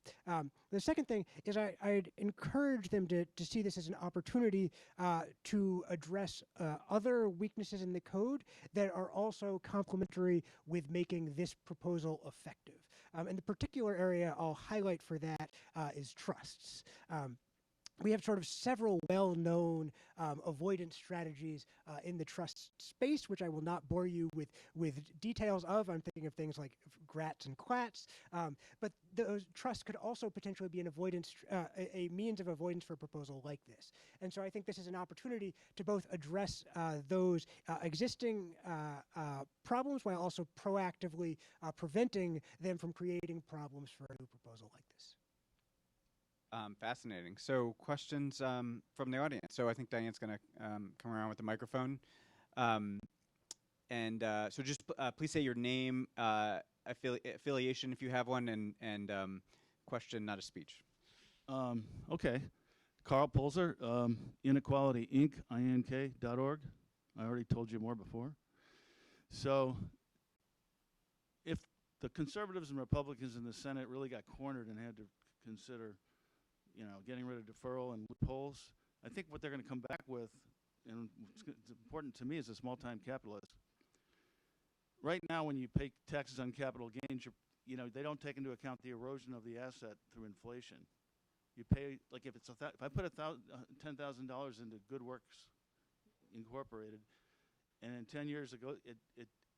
The second thing is I'd encourage them to see this as an opportunity to address other weaknesses in the code that are also complementary with making this proposal effective. And the particular area I'll highlight for that is trusts. We have sort of several well-known avoidance strategies in the trust space, which I will not bore you with details of. I'm thinking of things like GRATs and CLATs, but those trusts could also potentially be an avoidance, a means of avoidance for a proposal like this. And so I think this is an opportunity to both address those existing problems while also proactively preventing them from creating problems for a new proposal like this. Fascinating. So questions from the audience. So I think Diane's going to come around with the microphone. So just please say your name, affiliation if you have one, and question, not a speech. Okay. Carl Pulzer, Inequality Inc., INK.org. I already told you more before. So if the conservatives and Republicans in the Senate really got cornered and had to consider getting rid of deferral and loopholes, I think what they're going to come back with, and it's important to me as a small-time capitalist, right now when you pay taxes on capital gains, they don't take into account the erosion of the asset through inflation. You pay, like if I put $10,000 into Good Works Incorporated, and in 10 years ago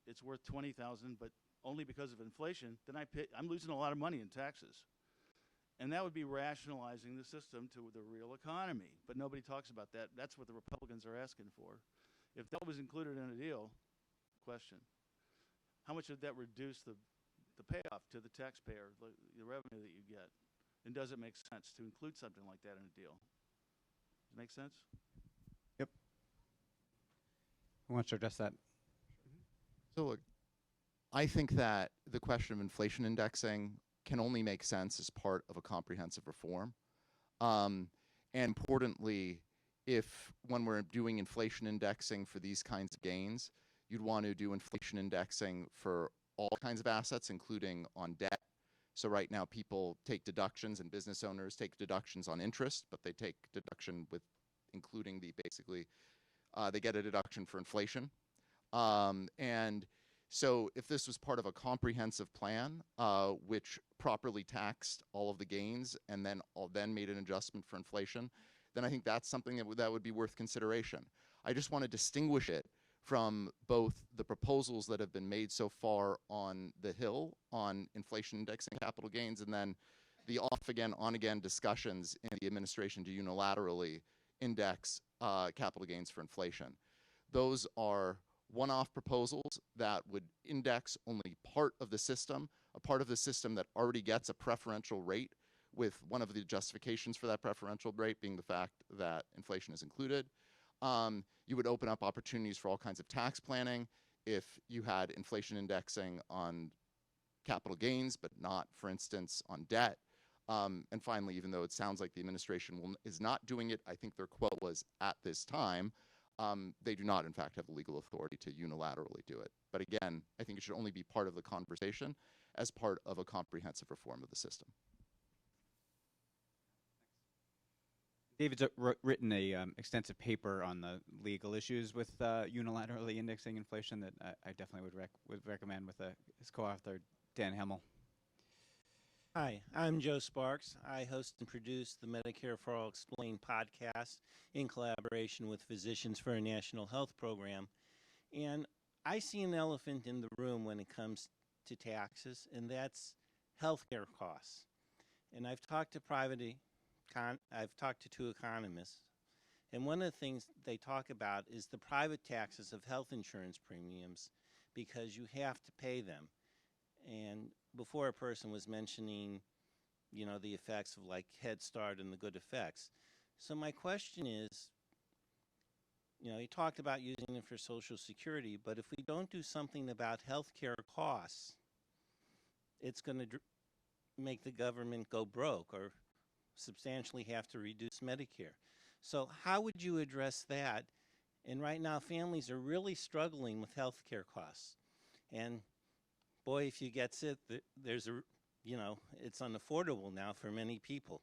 it's worth $20,000, but only because of inflation, then I'm losing a lot of money in taxes. And that would be rationalizing the system to the real economy. But nobody talks about that. That's what the Republicans are asking for. If that was included in a deal, question, how much would that reduce the payoff to the taxpayer, the revenue that you get? And does it make sense to include something like that in a deal? Does it make sense? Yep. Who wants to address that? So look, I think that the question of inflation indexing can only make sense as part of a comprehensive reform. And importantly, when we're doing inflation indexing for these kinds of gains, you'd want to do inflation indexing for all kinds of assets, including on debt. So right now people take deductions, and business owners take deductions on interest, but they take deduction with including they get a deduction for inflation. And so if this was part of a comprehensive plan, which properly taxed all of the gains and then made an adjustment for inflation, then I think that's something that would be worth consideration. I just want to distinguish it from both the proposals that have been made so far on the Hill on inflation indexing capital gains, and then the off-again, on-again discussions in the administration to unilaterally index capital gains for inflation. Those are one-off proposals that would index only part of the system, a part of the system that already gets a preferential rate, with one of the justifications for that preferential rate being the fact that inflation is included. You would open up opportunities for all kinds of tax planning if you had inflation indexing on capital gains, but not, for instance, on debt. And finally, even though it sounds like the administration is not doing it, I think their quote was, at this time, they do not, in fact, have the legal authority to unilaterally do it. But again, I think it should only be part of the conversation as part of a comprehensive reform of the system. David's written a extensive paper on the legal issues with unilaterally indexing inflation that I definitely would recommend with his co-author, Dan Hemmel. Hi, I'm Joe Sparks. I host and produce the Medicare for All Explained podcast in collaboration with Physicians for a National Health Program. And I see an elephant in the room when it comes to taxes, and that's healthcare costs. And I've talked to two economists, and one of the things they talk about is the private taxes of health insurance premiums, because you have to pay them. And before, a person was mentioning, the effects of like Head Start and the good effects. So my question is, he talked about using them for Social Security, but if we don't do something about healthcare costs, it's going to make the government go broke or substantially have to reduce Medicare. So how would you address that? And right now, families are really struggling with healthcare costs. And boy, if you get sick, it's unaffordable now for many people.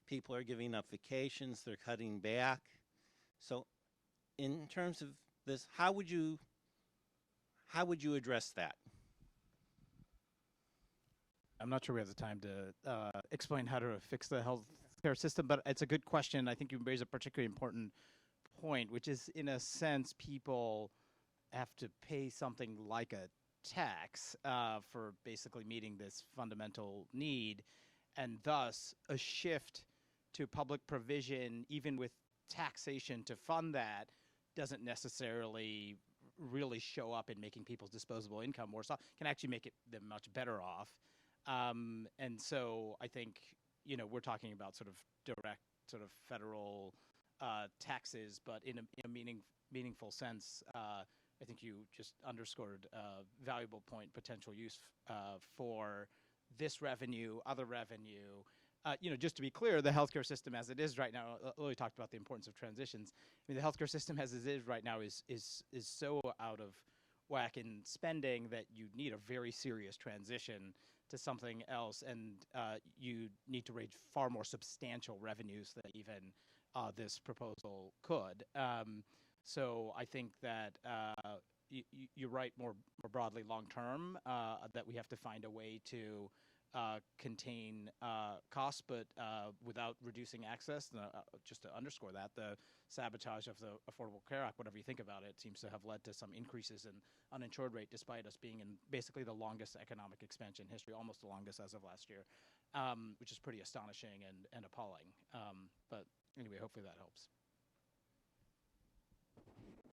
People are giving up vacations, they're cutting back. So in terms of this, how would you address that? I'm not sure we have the time to explain how to fix the healthcare system, but it's a good question. I think you raise a particularly important point, which is, in a sense, people have to pay something like a tax for basically meeting this fundamental need, and thus a shift to public provision, even with taxation to fund that, doesn't necessarily really show up in making people's disposable income worse off, can actually make them much better off. And so I think, we're talking about sort of direct sort of federal taxes, but in a meaningful sense. I think you just underscored a valuable point, potential use for this revenue, other revenue. Just to be clear, the healthcare system as it is right now, Lily talked about the importance of transitions. I mean, the healthcare system as it is right now is so out of whack in spending that you need a very serious transition to something else, and you need to raise far more substantial revenues than even this proposal could. So I think that you're right more broadly long term that we have to find a way to contain costs, but without reducing access. Just to underscore that, the sabotage of the Affordable Care Act, whatever you think about it, seems to have led to some increases in uninsured rate, despite us being in basically the longest economic expansion history, almost the longest as of last year, which is pretty astonishing and appalling. But anyway, hopefully that helps.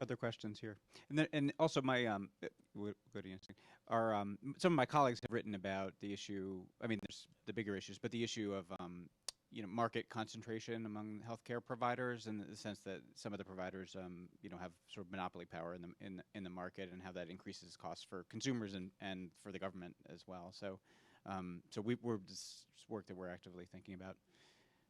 Other questions here, and also my go to answer. Some of my colleagues have written about the issue. I mean, there's the bigger issues, but the issue of market concentration among healthcare providers, in the sense that some of the providers have sort of monopoly power in the market, and how that increases costs for consumers and for the government as well. So we're just work that we're actively thinking about.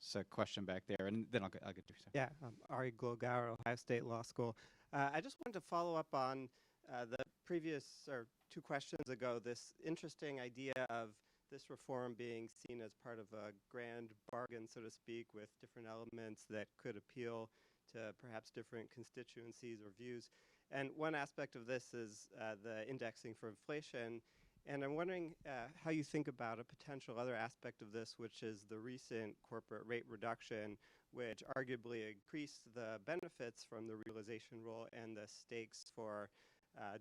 So, question back there, and then I'll get to you. Yeah, Ari Golgar, Ohio State Law School. I just wanted to follow up on the previous, or 2 questions ago, this interesting idea of this reform being seen as part of a grand bargain, so to speak, with different elements that could appeal to perhaps different constituencies or views. And one aspect of this is the indexing for inflation. And I'm wondering how you think about a potential other aspect of this, which is the recent corporate rate reduction, which arguably increased the benefits from the realization rule and the stakes for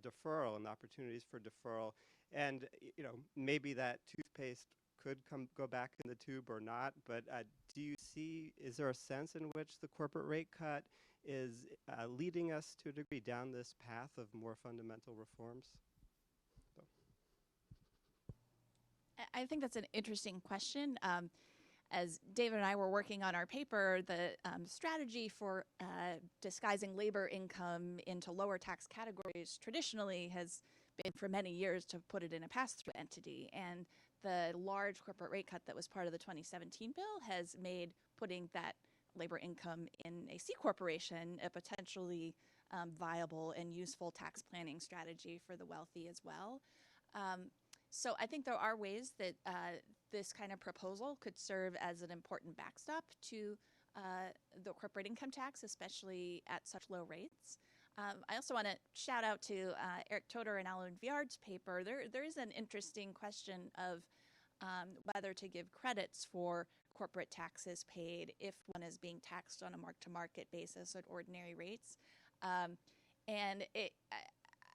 deferral and opportunities for deferral. And maybe that toothpaste could go back in the tube or not, but is there a sense in which the corporate rate cut is leading us to a degree down this path of more fundamental reforms? I think that's an interesting question. As David and I were working on our paper, the strategy for disguising labor income into lower tax categories traditionally has been for many years to put it in a pass-through entity. And the large corporate rate cut that was part of the 2017 bill has made putting that labor income in a C corporation a potentially viable and useful tax planning strategy for the wealthy as well. So I think there are ways that this kind of proposal could serve as an important backstop to the corporate income tax, especially at such low rates. I also want to shout out to Eric Toder and Alan Viard's paper. There is an interesting question of whether to give credits for corporate taxes paid if one is being taxed on a mark-to-market basis at ordinary rates. And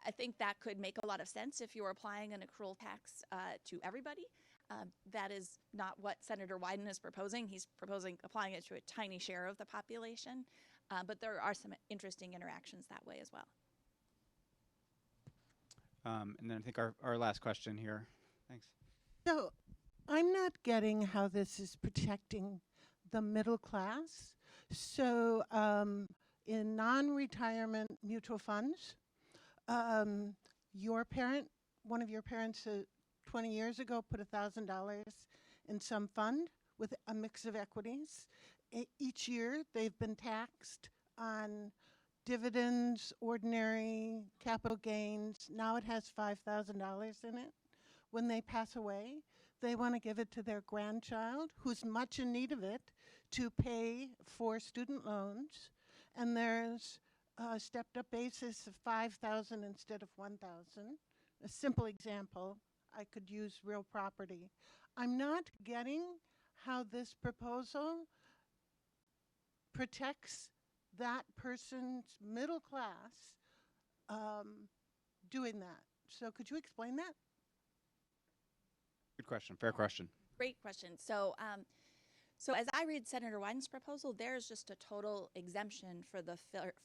I think that could make a lot of sense if you were applying an accrual tax to everybody. That is not what Senator Wyden is proposing. He's proposing applying it to a tiny share of the population. But there are some interesting interactions that way as well. And then I think our last question here. Thanks. So I'm not getting how this is protecting the middle class. So in non-retirement mutual funds, one of your parents 20 years ago put $1,000 in some fund with a mix of equities. Each year they've been taxed on dividends, ordinary capital gains. Now it has $5,000 in it. When they pass away, they want to give it to their grandchild, who's much in need of it, to pay for student loans. And there's a stepped up basis of $5,000 instead of $1,000. A simple example, I could use real property. I'm not getting how this proposal protects that person's middle class doing that. So could you explain that? Good question. Fair question. Great question. So as I read Senator Wyden's proposal, there's just a total exemption for the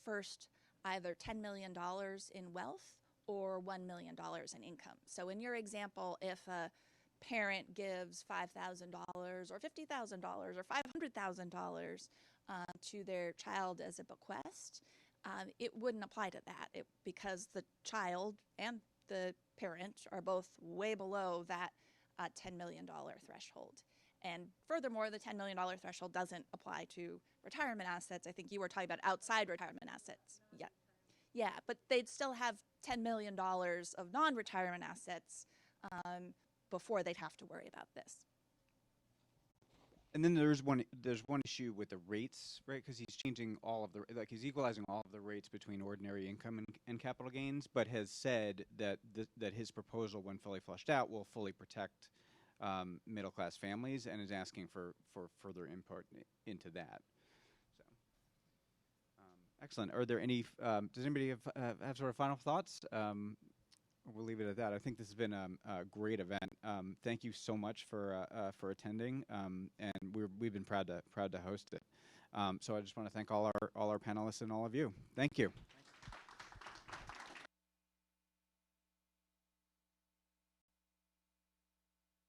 first either $10 million in wealth or $1 million in income. So in your example, if a parent gives $5,000 or $50,000 or $500,000 to their child as a bequest, it wouldn't apply to that because the child and the parent are both way below that $10 million threshold. And furthermore, the $10 million threshold doesn't apply to retirement assets. I think you were talking about outside retirement assets. Yeah, but they'd still have $10 million of non-retirement assets before they'd have to worry about this. And then there's one issue with the rates, right? Because he's changing he's equalizing all of the rates between ordinary income and capital gains, but has said that that his proposal, when fully fleshed out, will fully protect middle class families, and is asking for further input into that. So, excellent. Are there any? Does anybody have sort of final thoughts? We'll leave it at that. I think this has been a great event. Thank you so much for attending, and we've been proud to host it. So I just want to thank all our panelists and all of you. Thank you.